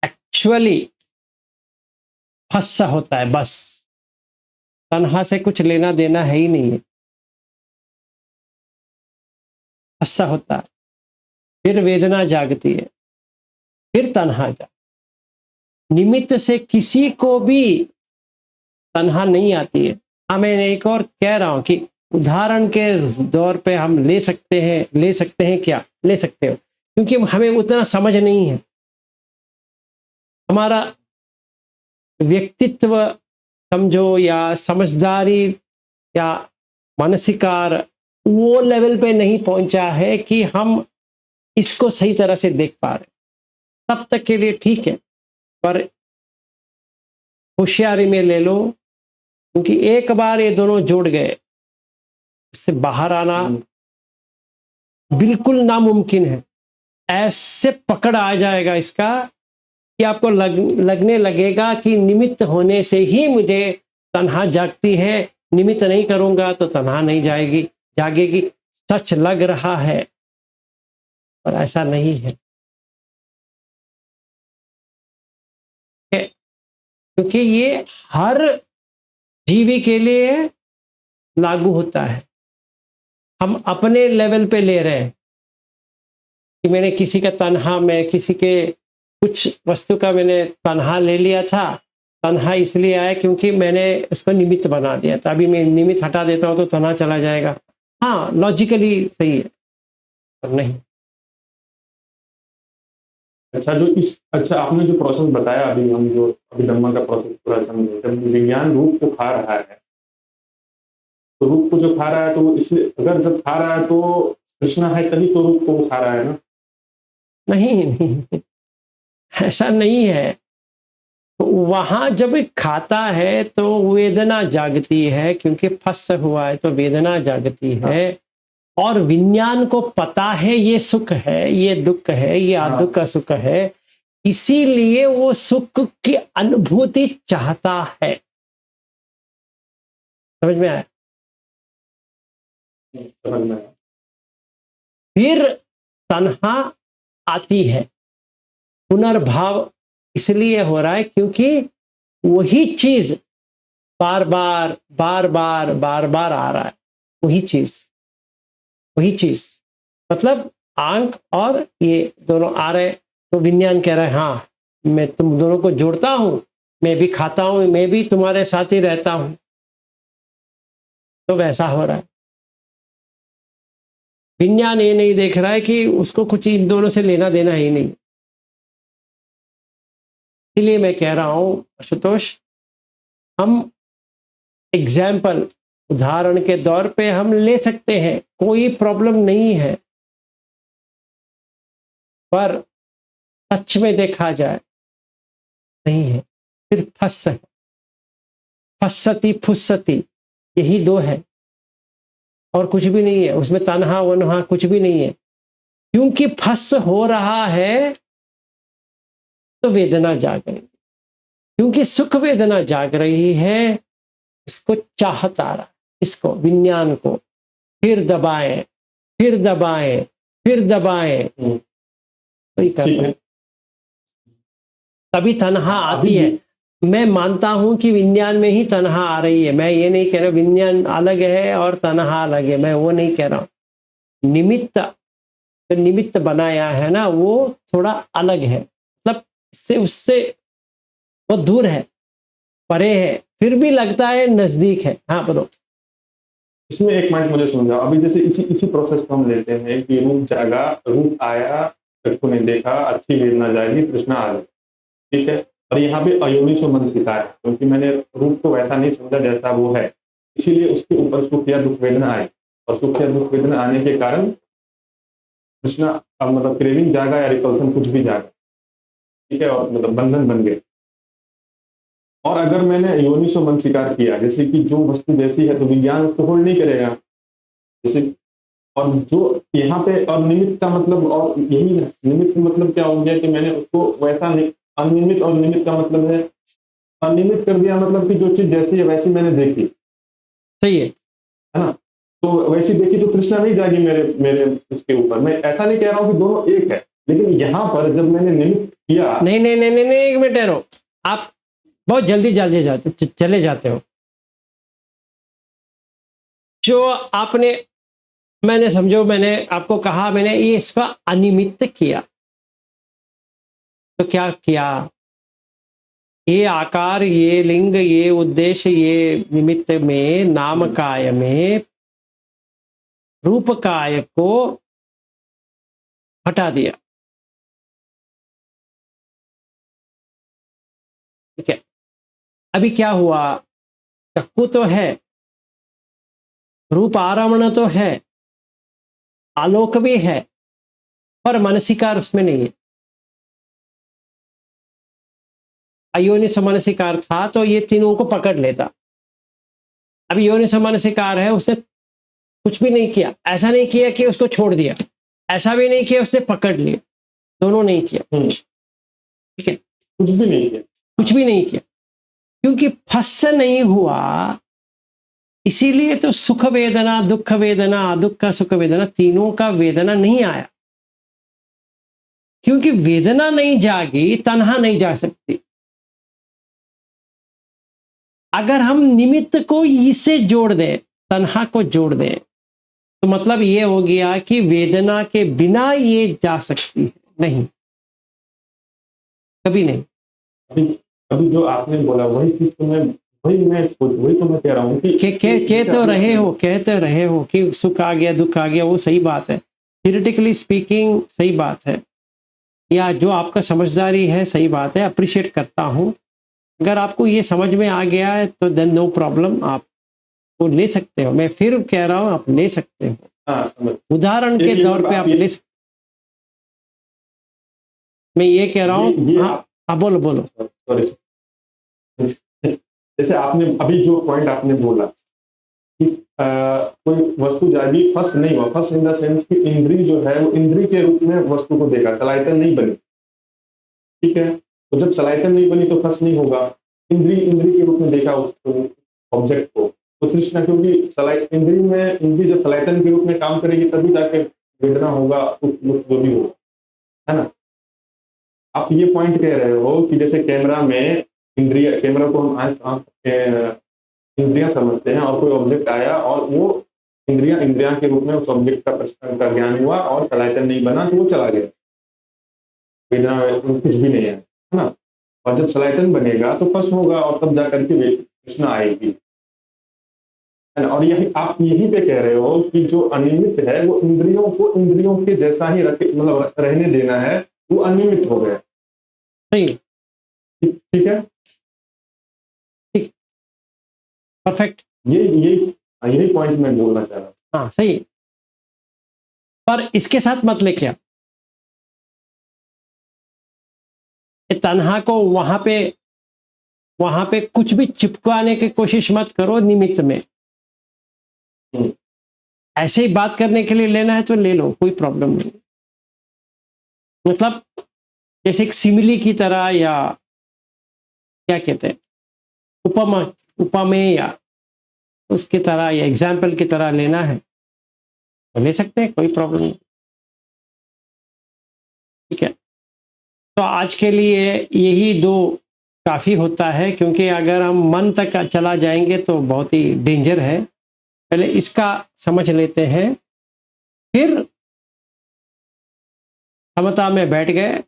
एक्चुअली फंसा होता है बस, तन्हा से कुछ लेना देना है ही नहीं है। फंसा होता है, फिर वेदना जागती है, फिर तन्हा जा। निमित्त से किसी को भी तन्हा नहीं आती है। हाँ, मैं एक और कह रहा हूं कि उदाहरण के दौर पे हम ले सकते हैं क्या ले सकते हो, क्योंकि हमें उतना समझ नहीं है। हमारा व्यक्तित्व समझो या समझदारी या मानसिकार वो लेवल पे नहीं पहुंचा है कि हम इसको सही तरह से देख पा रहे। तब तक के लिए ठीक है, पर होशियारी में ले लो, क्योंकि एक बार ये दोनों जुड़ गए, इससे बाहर आना बिल्कुल नामुमकिन है। ऐसे पकड़ आ जाएगा इसका कि आपको लगने लगेगा कि निमित्त होने से ही मुझे तन्हा जागती है, निमित्त नहीं करूंगा तो तन्हा नहीं जागेगी। सच लग रहा है पर ऐसा नहीं है, क्योंकि ये हर जीवी के लिए लागू होता है। हम अपने लेवल पे ले रहे हैं कि मैंने किसी का तन्हा, मैं किसी के कुछ वस्तु का मैंने तन्हा ले लिया था। तन्हा इसलिए आया क्योंकि मैंने इसको निमित्त बना दिया था। अभी मैं निमित्त हटा देता हूं तो तन्हा चला जाएगा। हाँ, लॉजिकली सही है, पर नहीं। अच्छा आपने जो प्रोसेस बताया, अभी हम जो अभिधम्मा का प्रोसेस पूरा समझे, जब विज्ञान रूप को खा रहा है, तो रूप को जो खा रहा है तो इसलिए, अगर जब खा रहा है तो कृष्णा है, तभी तो रूप को वो खा रहा है ना। नहीं नहीं, ऐसा नहीं है। वहां जब खाता है तो वेदना जागती है, क्योंकि फंस हुआ है तो वेदना जागती है। और विज्ञान को पता है ये सुख है, ये दुख है, ये अदुख का सुख है, इसीलिए वो सुख की अनुभूति चाहता है। समझ में आया? समझ में आया। फिर तन्हा आती है, पुनर्भाव इसलिए हो रहा है क्योंकि वही चीज बार बार बार बार बार बार आ रहा है। वही चीज मतलब आंख और ये दोनों आ रहे, तो विज्ञान कह रहा है हाँ मैं तुम दोनों को जोड़ता हूं, मैं भी खाता हूं, मैं भी तुम्हारे साथ ही रहता हूं। तो वैसा हो रहा है। विज्ञान ये नहीं देख रहा है कि उसको कुछ इन दोनों से लेना देना ही नहीं। इसलिए मैं कह रहा हूं आशुतोष, हम एग्जाम्पल उदाहरण के दौर पे हम ले सकते हैं, कोई प्रॉब्लम नहीं है, पर सच में देखा जाए नहीं है, सिर्फ फस है, फसती फुसती यही दो है और कुछ भी नहीं है। उसमें तन्हा वनहा कुछ भी नहीं है, क्योंकि फस हो रहा है तो वेदना जाग रही है, क्योंकि सुख वेदना जाग रही है, इसको चाहत आ रहा है, इसको विज्ञान को फिर दबाएं फिर दबाएं फिर दबाएं, वही कर रहे हैं। तभी तन्हा आती है। मैं मानता हूं कि विज्ञान में ही तन्हा आ रही है, मैं ये नहीं कह रहा विज्ञान अलग है और तन्हा अलग है, मैं वो नहीं कह रहा हूं। निमित्त जो निमित्त बनाया है ना वो थोड़ा अलग है, मतलब इससे उससे वो दूर है, परे है, फिर भी लगता है नजदीक है। हाँ बोलो। इसमें एक पॉइंट मुझे समझाओ। अभी जैसे इसी प्रोसेस को हम लेते हैं कि रूप जागा, रूप आया, चक्षु ने देखा, अच्छी वेदना जागी, तृष्णा आ गई, ठीक है। और यहाँ पे अयोनिसो मनसिका है, क्योंकि मैंने रूप को वैसा नहीं समझा जैसा वो है, इसीलिए उसके ऊपर सुख या दुख वेदना आई, और सुख या दुख वेदना आने के कारण तृष्णा, अब मतलब क्रेविंग जागा या रिपल्सन कुछ भी जागा, ठीक है, और मतलब बंधन बन गए। और अगर मैंने योनिसो मन स्वीकार किया, जैसे कि जो वस्तु जैसी है तो विज्ञान उसको होल्ड नहीं करेगा, जैसे। और जो यहाँ पे अनियमित का मतलब, और यही निमित्त मतलब क्या हो गया कि मैंने उसको वैसा नहीं, अनियमित और निमित्त का मतलब है, अनियमित कर दिया मतलब कि जो चीज जैसी है वैसी मैंने देखी, सही है ना। तो वैसी देखी तो तृष्णा नहीं जागी मेरे मेरे उसके ऊपर। मैं ऐसा नहीं कह रहा हूँ कि दोनों एक है, लेकिन यहाँ पर जब मैंने निमित्त किया। नहीं नहीं नहीं नहीं, नहीं एक मिनट ठहरो, आप बहुत जल्दी जल्दी जाते चले जाते हो। जो आपने, मैंने समझो मैंने आपको कहा, मैंने ये इसका अनिमित्त किया, तो क्या किया? ये आकार, ये लिंग, ये उद्देश्य, ये निमित्त में, नाम काय में रूप काय को हटा दिया, ठीक है। अभी क्या हुआ? चक्कू तो है, रूप आरमण तो है, आलोक भी है, पर मनसिकार उसमें नहीं है। अयोनिस मनसिकार था तो ये तीनों को पकड़ लेता। अभी योनिस मनसिकार है, उसने कुछ भी नहीं किया, ऐसा नहीं किया कि उसको छोड़ दिया, ऐसा भी नहीं किया उसने पकड़ लिया, दोनों नहीं किया, ठीक है। कुछ भी नहीं किया, कुछ भी नहीं किया, क्योंकि फंस नहीं हुआ, इसीलिए तो सुख वेदना, दुख वेदना, दुख का सुख वेदना, तीनों का वेदना नहीं आया। क्योंकि वेदना नहीं जागी, तन्हा नहीं जा सकती। अगर हम निमित्त को इससे जोड़ दें, तन्हा को जोड़ दें, तो मतलब ये हो गया कि वेदना के बिना ये जा सकती है नहीं, कभी नहीं। अभी अभी जो आपने बोला वही चीज तो मैं वही तो मैं कह रहा हूँ कि कह तो रहे हो, कहते रहे हो कि सुख आ गया, दुख आ गया, वो सही बात है, थियोरेटिकली स्पीकिंग सही बात है, या जो आपका समझदारी है सही बात है, अप्रिशिएट करता हूँ। अगर आपको ये समझ में आ गया है तो देन नो प्रॉब्लम, आप वो ले सकते हो। मैं फिर कह रहा हूँ आप ले सकते हो, हाँ, समझ। उदाहरण के तौर पे आप ले सकते। मैं ये कह रहा हूँ, हाँ हाँ बोलो बोलो। सॉरी, जैसे आपने अभी जो पॉइंट आपने बोला कि कोई वस्तु जाएगी फर्स्ट नहीं हुआ, फर्स्ट इन द सेंस कि इंद्री जो है वो इंद्री के रूप में वस्तु को देखा, सलायतन नहीं बनी। ठीक है, तो जब सलायतन नहीं बनी तो फर्स्ट नहीं होगा। इंद्री इंद्री के रूप में देखा उस ऑब्जेक्ट को, तो तृष्णा, क्योंकि इंद्री जब सलायतन के रूप में काम करेगी तभी जाके वेदना होगा, जो भी होगा, है ना। आप ये पॉइंट कह रहे हो कि जैसे कैमरा में कैमरा को हम इंद्रियां समझते हैं, और कोई ऑब्जेक्ट आया और वो इंद्रियां के रूप में उस ऑब्जेक्ट का ज्ञान हुआ और सलायतन नहीं बना तो वो चला गया, वेदना कुछ भी नहीं है ना। और जब सलायतन बनेगा तो फर्स्ट होगा और तब जाकर के तृष्णा आएगी, है ना। और आप यही पे कह रहे हो कि जो अनियमित है वो इंद्रियों के जैसा ही मतलब रहने देना है, वो अनियमित हो गया। सही, ठीक है, ठीक, परफेक्ट। यही पॉइंट मैं बोलना चाह रहा हूँ। हाँ सही, पर इसके साथ मत लेके आप तन्हा को वहां पे कुछ भी चिपकाने की कोशिश मत करो निमित्त में। ऐसे ही बात करने के लिए लेना है तो ले लो, कोई प्रॉब्लम नहीं। मतलब जैसे एक सिमिली की तरह, या क्या कहते हैं, उपमेय या उसकी तरह, या एग्जाम्पल की तरह लेना है तो ले सकते हैं, कोई प्रॉब्लम नहीं। ठीक है, तो आज के लिए यही दो काफ़ी होता है, क्योंकि अगर हम मन तक चला जाएंगे तो बहुत ही डेंजर है। पहले इसका समझ लेते हैं, फिर समता में बैठ गए,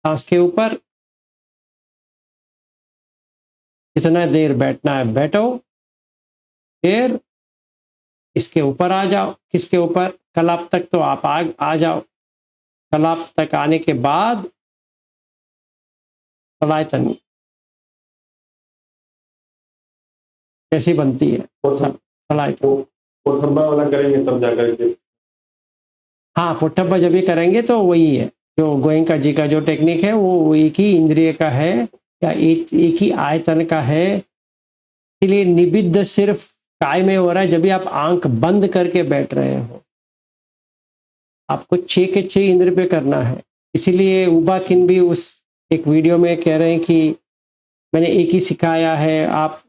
सांस के ऊपर कितना देर बैठना है बैठो, फिर इसके ऊपर आ जाओ। किसके ऊपर? कलाप तक तो आप आ जाओ। कलाप तक आने के बाद सलायतन कैसी बनती है, सलायतन पोठब्बा वाला करेंगे तब जाकर के। हाँ, पोठब्बा जब भी करेंगे तो वही है, जो गोयंका जी का जो टेक्निक है वो एक ही इंद्रिय का है, या एक ही आयतन का है। इसलिए निबिद्ध सिर्फ काय में हो रहा है जब भी आप आंख बंद करके बैठ रहे हो। आपको 6 के 6 इंद्र पे करना है। इसीलिए उबाकिन भी उस एक वीडियो में कह रहे हैं कि मैंने एक ही सिखाया है, आप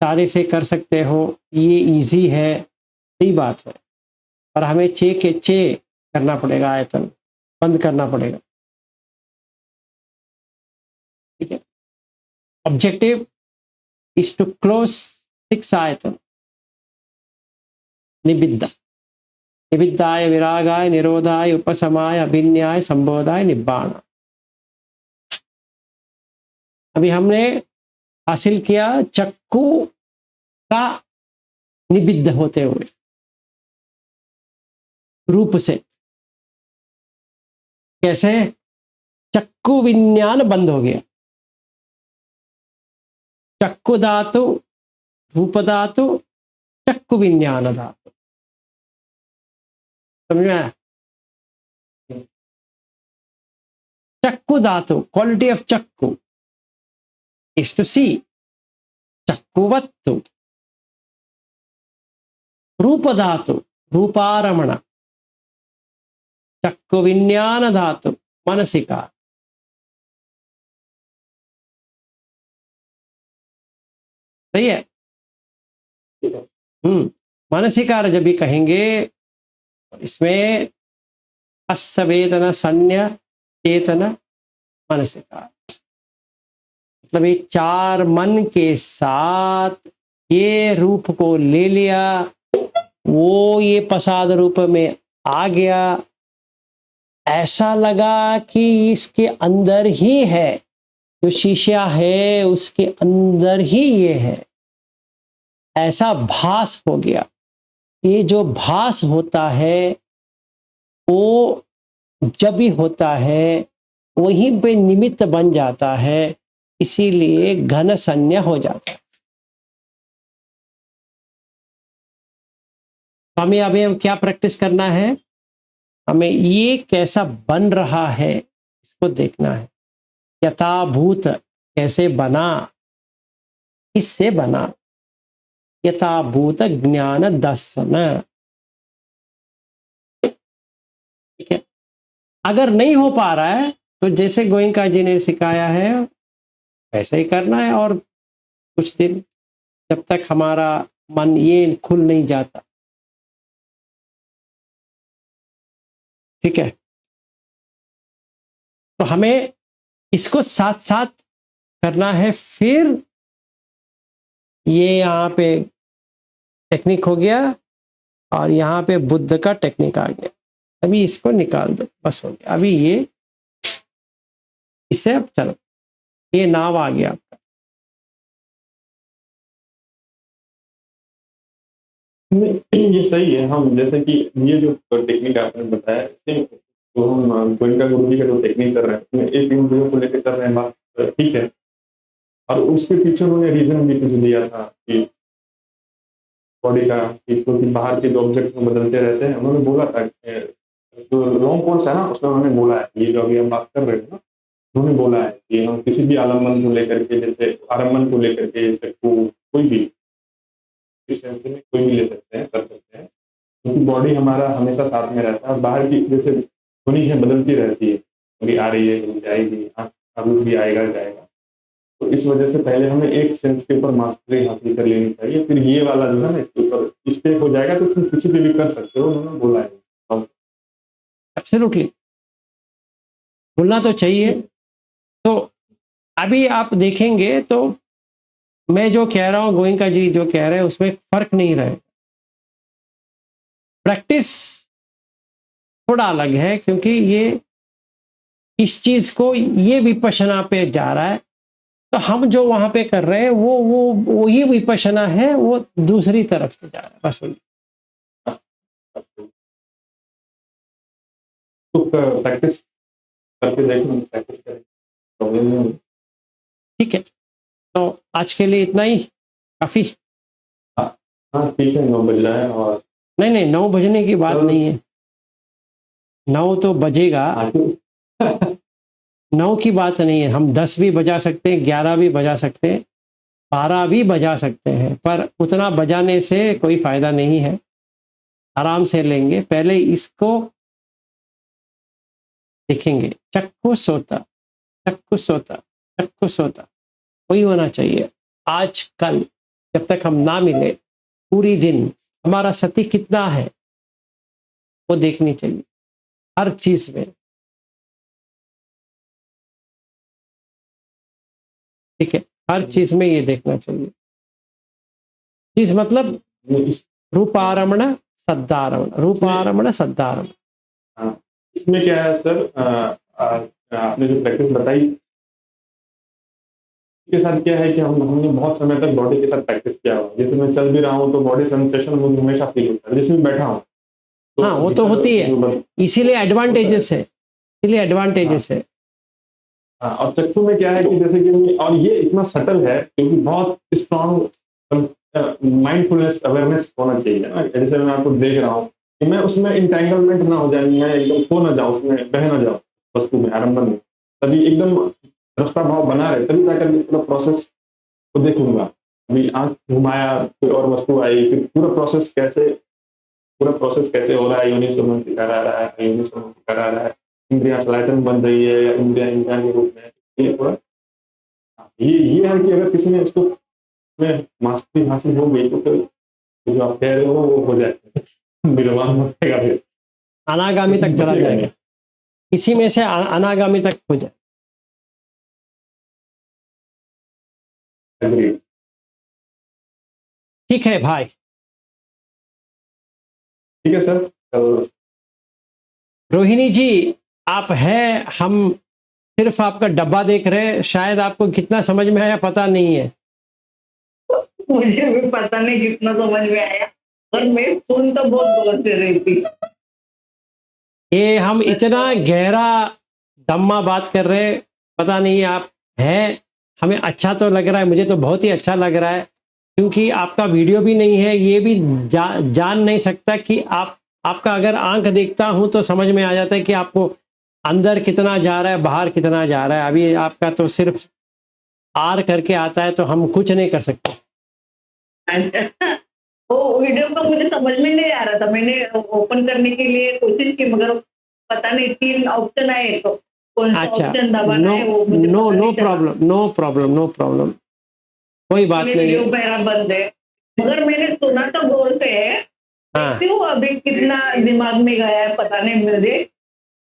सारे से कर सकते हो, ये इजी है। सही बात है, पर हमें 6 के 6 करना पड़ेगा, आयतन बंद करना पड़ेगा। ठीक है, ऑब्जेक्टिव इज टू क्लोज 6 आयतन। निबिद्धाय विरागाय निरोधाय उपशमाय अभिन्याय संबोधाय निब्बाण। अभी हमने हासिल किया चक्कू का निबिद्ध होते हुए रूप से। कैसे? चक्कु विज्ञान बंद हो गया। चक्कु धातु, रूप धातु, चक्कु विज्ञान धातु। समझ में आया? चक्कु धातु, क्वालिटी ऑफ चक्कु is to see, चक्कुवत्तु। रूप धातु, रूपारमण। चक्कु विज्ञान धातु, मनसिका। सही है? मनसिकार जब भी कहेंगे इसमें अस्वेदन संज्ञा चेतन मनसिकार, मतलब ये 4 मन के साथ ये रूप को ले लिया, वो ये प्रसाद रूप में आ गया। ऐसा लगा कि इसके अंदर ही है, जो शीशा है उसके अंदर ही ये है, ऐसा भास हो गया। ये जो भास होता है वो जब भी होता है वहीं पे निमित्त बन जाता है, इसीलिए घन संज्ञा हो जाता है। हमें अभी क्या प्रैक्टिस करना है? हमें ये कैसा बन रहा है इसको देखना है। यथाभूत कैसे बना इससे बना यथाभूत ज्ञान दर्शन। ठीक है, अगर नहीं हो पा रहा है तो जैसे गोयनका जी ने सिखाया है वैसे ही करना है, और कुछ दिन जब तक हमारा मन ये खुल नहीं जाता। ठीक है, तो हमें इसको साथ साथ करना है। फिर ये यहाँ पे टेक्निक हो गया और यहाँ पे बुद्ध का टेक्निक आ गया। अभी इसको निकाल दो, बस हो गया। अभी ये इससे अब चलो, ये नाव आ गया आपका। ये सही है। हम जैसे कि ये जो टेक्निक आपने बताया, इसमें तो हम गोयनका गुरु जी का जो टेक्निक कर रहे हैं उसमें एक इंद्रियों को लेकर कर रहे हैं बात, ठीक है। और उसके पीछे उन्होंने रीजन भी कुछ दिया था कि बॉडी का, कि क्योंकि बाहर के जो ऑब्जेक्ट बदलते रहते हैं। उन्होंने बोला था जो लॉन्ग कोर्स है ना, उसमें उन्होंने बोला है, ये जो अभी हम बात कर रहे थे ना, उन्होंने बोला है कि हम किसी भी आलम्बन को लेकर के, जैसे आलम्बन को लेकर के कोई भी इस सेंस में कोई भी ले सकते हैं, कर सकते हैं, क्योंकि बॉडी हमारा हमेशा साथ में रहता है। और बाहर की जैसे ध्वनि है बदलती रहती है, कभी आ रही है कभी जाएगी, अभी भी आएगा जाएगा। तो इस वजह से पहले हमें एक सेंस के ऊपर मास्टरी हासिल कर लेनी चाहिए, फिर ये वाला जो है ना इसके ऊपर स्टे हो जाएगा तो तुम किसी पे भी कर सकते हो, उन्होंने बोला है। एब्सोल्युटली बोलना तो चाहिए। तो अभी आप देखेंगे तो मैं जो कह रहा हूँ, गोयनका जी जो कह रहे हैं उसमें फर्क नहीं रहे। प्रैक्टिस थोड़ा अलग है, क्योंकि ये इस चीज को ये विपश्यना पे जा रहा है, तो हम जो वहां पे कर रहे हैं वो ही विपश्यना है, वो दूसरी तरफ से जा रहा है। बस तो प्रैक्टिस करके देखें, प्रैक्टिस करें, प्रॉब्लम नहीं होगी। ठीक है, तो आज के लिए इतना ही काफी। हाँ ठीक है, 9 बज रहा है। और नहीं नहीं, 9 बजने की बात नहीं है, 9 तो बजेगा। 9 की बात नहीं है, हम 10 भी बजा सकते हैं, 11 भी बजा सकते हैं, 12 भी बजा सकते हैं, पर उतना बजाने से कोई फायदा नहीं है। आराम से लेंगे, पहले इसको देखेंगे। चक्कू सोता, चक्कू सोता, चक्कू सोता वही होना चाहिए। आज कल जब तक हम ना मिले, पूरी दिन हमारा सती कितना है वो देखनी चाहिए हर चीज में। ठीक है, हर चीज में ये देखना चाहिए। चीज मतलब रूपारमण सद्दारमण, रूपारमण सद्दारमण। हाँ, इसमें क्या है सर, आपने जो प्रैक्टिस बताई के साथ क्या है कि हमने बहुत समय तक बॉडी के साथ प्रैक्टिस किया हुआ। जैसे मैं चल भी रहा हूँ तो बॉडी सेंसेशन मुझे हमेशा फील होता है, जैसे मैं बैठा हूँ तो हाँ, वो तो होती है, इसीलिए एडवांटेजेस है, इसीलिए एडवांटेजेस है। हाँ, और चक्कू में क्या है कि जैसे कि, और ये इतना सटल है क्योंकि बहुत स्ट्रॉन्ग माइंडफुलनेस अवेयरनेस होना चाहिए ना। जैसे मैं आपको देख रहा हूँ कि मैं उसमें इंटेंगलमेंट ना हो जाए, मैं एकदम खो ना जाऊँ उसमें, बह ना जाऊँ वस्तु में, आरंभन में, तभी एकदम दृष्टा भाव बना रहे, तभी जाकर पूरा प्रोसेस को देखूंगा। अभी आंख घुमाया, कोई और वस्तु आई, फिर पूरा प्रोसेस कैसे हो रहा है, योनि सुमन सिखा रहा है, योनि सुमन सिखा रहा है, इंद्रियां सलायतन बन रही है या इंद्रियां इंद्रियां के रूप में, ये पूरा ये है कि अगर किसी ने इसको में मास्टरी हासिल हो गई तो फिर जो आप कह रहे हो वो हो जाए, निर्वाण हो जाएगा, फिर अनागामी तक चला जाएगा, इसी में से अनागामी तक हो जाए। Agreed. ठीक है भाई, ठीक है सर। रोहिणी जी आप हैं, हम सिर्फ आपका डब्बा देख रहे हैं, शायद आपको कितना समझ में आया पता नहीं है। मुझे भी पता नहीं कितना समझ में आया, और मैं सुन तो बहुत दूर से रही थी। ये हम इतना गहरा धम्मा बात कर रहे हैं, पता नहीं आप हैं। हमें अच्छा तो लग रहा है, मुझे तो बहुत ही अच्छा लग रहा है, क्योंकि आपका वीडियो भी नहीं है, ये भी जान नहीं सकता कि आपका अगर आंख देखता हूं तो समझ में आ जाता है कि आपको अंदर कितना जा रहा है, बाहर कितना जा रहा है। अभी आपका तो सिर्फ आर करके आता है तो हम कुछ नहीं कर सकते। अच्छा, वो वीडियो तो मुझे समझ में नहीं आ रहा था। मैंने ओपन करने के लिए कोशिश की, मगर पता नहीं 3 ऑप्शन आए, तो कौन सा अच्छा, ऑप्शन दबाना नो है वो मुझे नो पता नो नहीं चला। Problem, no problem, no problem, कोई बात इसलिए नहीं वीडियो है। मेरा बंद है। मगर मैंने सुना तो गौर से है, हाँ, देखती हूँ अभी कितना दिमाग में गया है पता नहीं मुझे।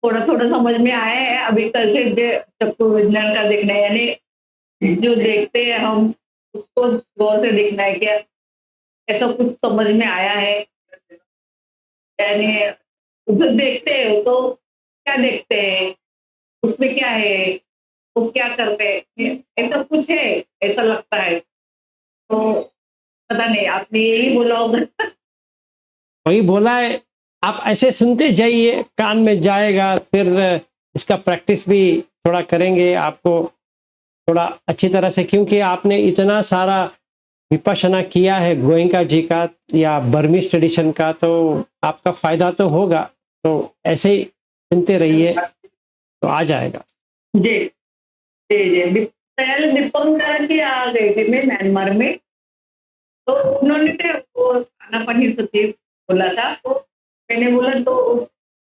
थोड़ा-थोड़ा समझ में आया है। अभी कल से चक्षु विज्ञान का देखना है, यानी जो देखते हैं हम उसको गौर से देखना है, क्या ऐसा कुछ समझ में आया है। यानी उधर देखते हैं तो क्या देखते हैं, उसमें क्या है, वो क्या करते हैं, ऐसा कुछ है, ऐसा लगता है। तो पता नहीं, आपने यही बोला होगा। वही बोला है। आप ऐसे सुनते जाइए, कान में जाएगा, फिर इसका प्रैक्टिस भी थोड़ा करेंगे, आपको थोड़ा अच्छी तरह से, क्योंकि आपने इतना सारा विपश्यना किया है गोयंका जी का या बर्मीज ट्रेडिशन का, तो आपका फायदा तो होगा। तो ऐसे ही सुनते रहिए तो आ जाएगा। जी, जी, जी। पहले दीपंकर की आ गई थी मैं म्यांमार में, तो उन्होंने वो खाना पनीर सब्जी बोला था, तो मैंने बोला, तो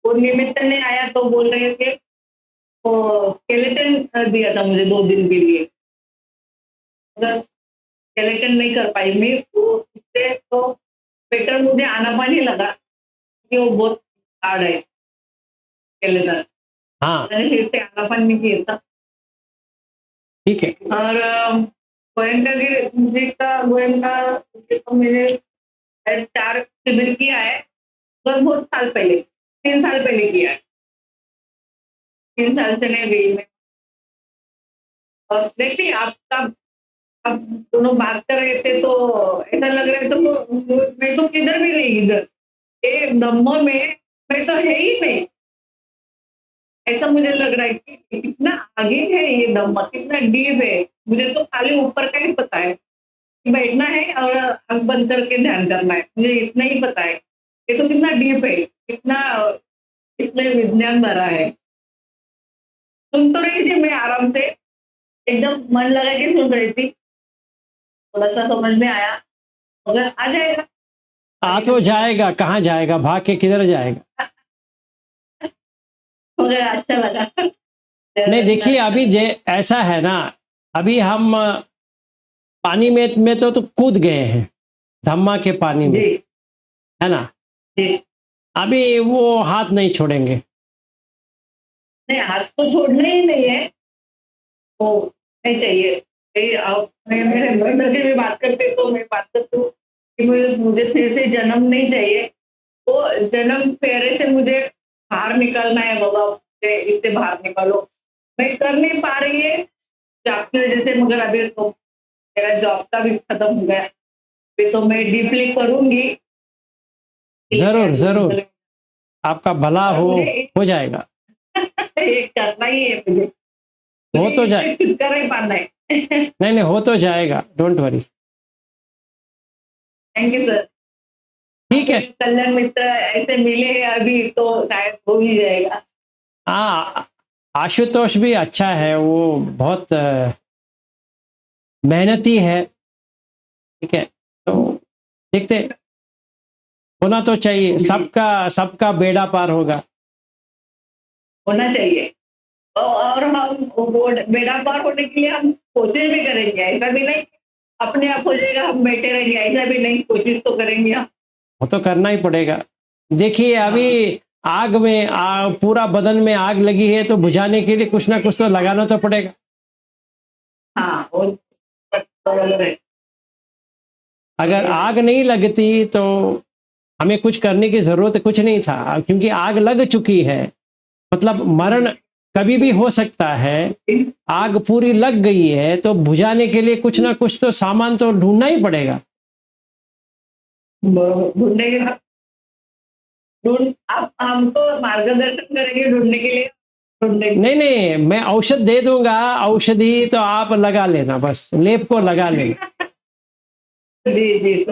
वो निमित्त ने आया तो बोल रहे थे, वो स्केलेटन दिया था मुझे 2 दिन के लिए, मगर स्केलेटन नहीं कर पाई मैं, तो उससे तो बेटर मुझे आनापानी लगा कि वो बहुत हार्ड है स्केलेटन। हाँ, मैंने फिर से आनापानी किया था। ठीक है। और गोयनका जी का गोयनका जी तो मैंने 4 शिविर किया है, पर बहुत साल पहले, 3 साल पहले किया है। 3 साल से नहीं गई मैं। और देखिए आपका, आप दोनों बात कर रहे थे तो ऐसा लग रहा है, तो मैं तो किधर भी नहीं, इधर ये ब्रह्म में मैं तो है ही नहीं। ऐसा मुझे लग रहा है कि कितना आगे है ये ब्रह्म, कितना डीप है। मुझे तो खाली ऊपर का ही पता है कि बैठना है और आँख बंद करके ध्यान करना है, मुझे इतना ही पता है। ये तो कितना डीप है, कितना इसमें विज्ञान भरा है। सुन तो रही थी मैं आराम से, एकदम मन लगा के सुन रही थी, थोड़ा-सा समझ में आया, मगर आ जाएगा। आ तो जाएगा, कहाँ जाएगा, भाग के किधर जाएगा। मगर अच्छा लगा। नहीं देखिए, अभी जे ऐसा है ना, अभी हम पानी में तो कूद गए हैं, धम्मा के पानी में, जी, है ना। जी। अभी वो हाथ नहीं छोड़ेंगे। नहीं, हाथ तो छोड़ना ही नहीं है, तो नहीं चाहिए। आप मेरे ब्रदर से भी बात करते तो मैं बात करती हूँ कि मुझे मुझे फिर से जन्म नहीं चाहिए। तो जन्म फेरे से मुझे बाहर निकलना है बाबा, मुझे इससे बाहर निकालो। मैं कर नहीं पा रही है जॉब की वजह से, मगर अभी तो मेरा जॉब का भी खत्म हो गया। अभी तो मैं डीपली करूँगी। ज़रूर, ज़रूर, आपका भला और हो जाएगा। ये करना ही है मुझे। हो मुझे तो इससे जाए, छुटकारा ही पाना है। नहीं, नहीं, हो तो जाएगा, don't worry. Thank you sir. ठीक है। कल्याण मित्र ऐसे मिले हैं अभी, तो शायद हो ही जाएगा। हाँ, आशुतोष भी अच्छा है, वो बहुत मेहनती है, ठीक है। तो देखते, होना तो चाहिए, सबका सबका बेड़ा पार होगा। होना चाहिए। और हम वो बेड़ा पार होने के लिए हम कोशिश भी करेंगे, ऐसा भी नहीं अपने आप हो जाएगा, हम बैठे रहेंगे, ऐसा भी नहीं, कोशिश तो करेंगे हम। वो तो करना ही पड़ेगा। देखिए अभी आग में पूरा बदन में आग लगी है, तो बुझाने के लिए कुछ ना कुछ तो लगाना तो पड़ेगा। हाँ, और बराबर है। अगर आग नहीं लगती तो हमें कुछ करने की ज़रूरत कुछ नहीं था, क्योंकि आग लग चुकी है, मतलब मरण कभी भी हो सकता है। आग पूरी लग गई है तो बुझाने के लिए कुछ ना कुछ तो सामान तो ढूँढना ही पड़ेगा। ढूंढने के ढूंढ आप हमको मार्गदर्शन करेंगे ढूंढने के लिए, ढूंढने नहीं, नहीं, मैं औषध दे दूँगा, औषधि तो आप लगा लेना, बस लेप को लगा लेना। जी, जी।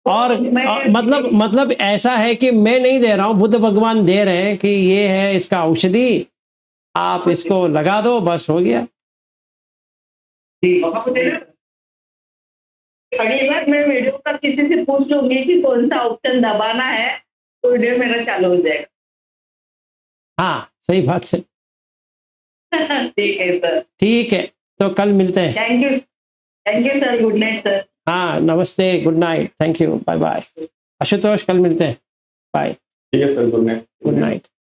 और मैं मतलब ऐसा है कि मैं नहीं दे रहा हूँ, बुद्ध भगवान दे रहे हैं कि ये है इसका औषधि, आप इसको लगा दो, बस हो गया। जी अगली बार मैं वीडियो का किसी से पूछ लूंगी कि कौन सा ऑप्शन दबाना है, तो वीडियो मेरा चालू हो जाएगा। हाँ सही बात से। ठीक है सर। ठीक है, तो कल मिलते हैं। Thank you sir. Good night sir. हाँ नमस्ते, good night, thank you, bye bye. Ashutosh कल मिलते हैं, बाय, ठीक है sir, good night. Good night.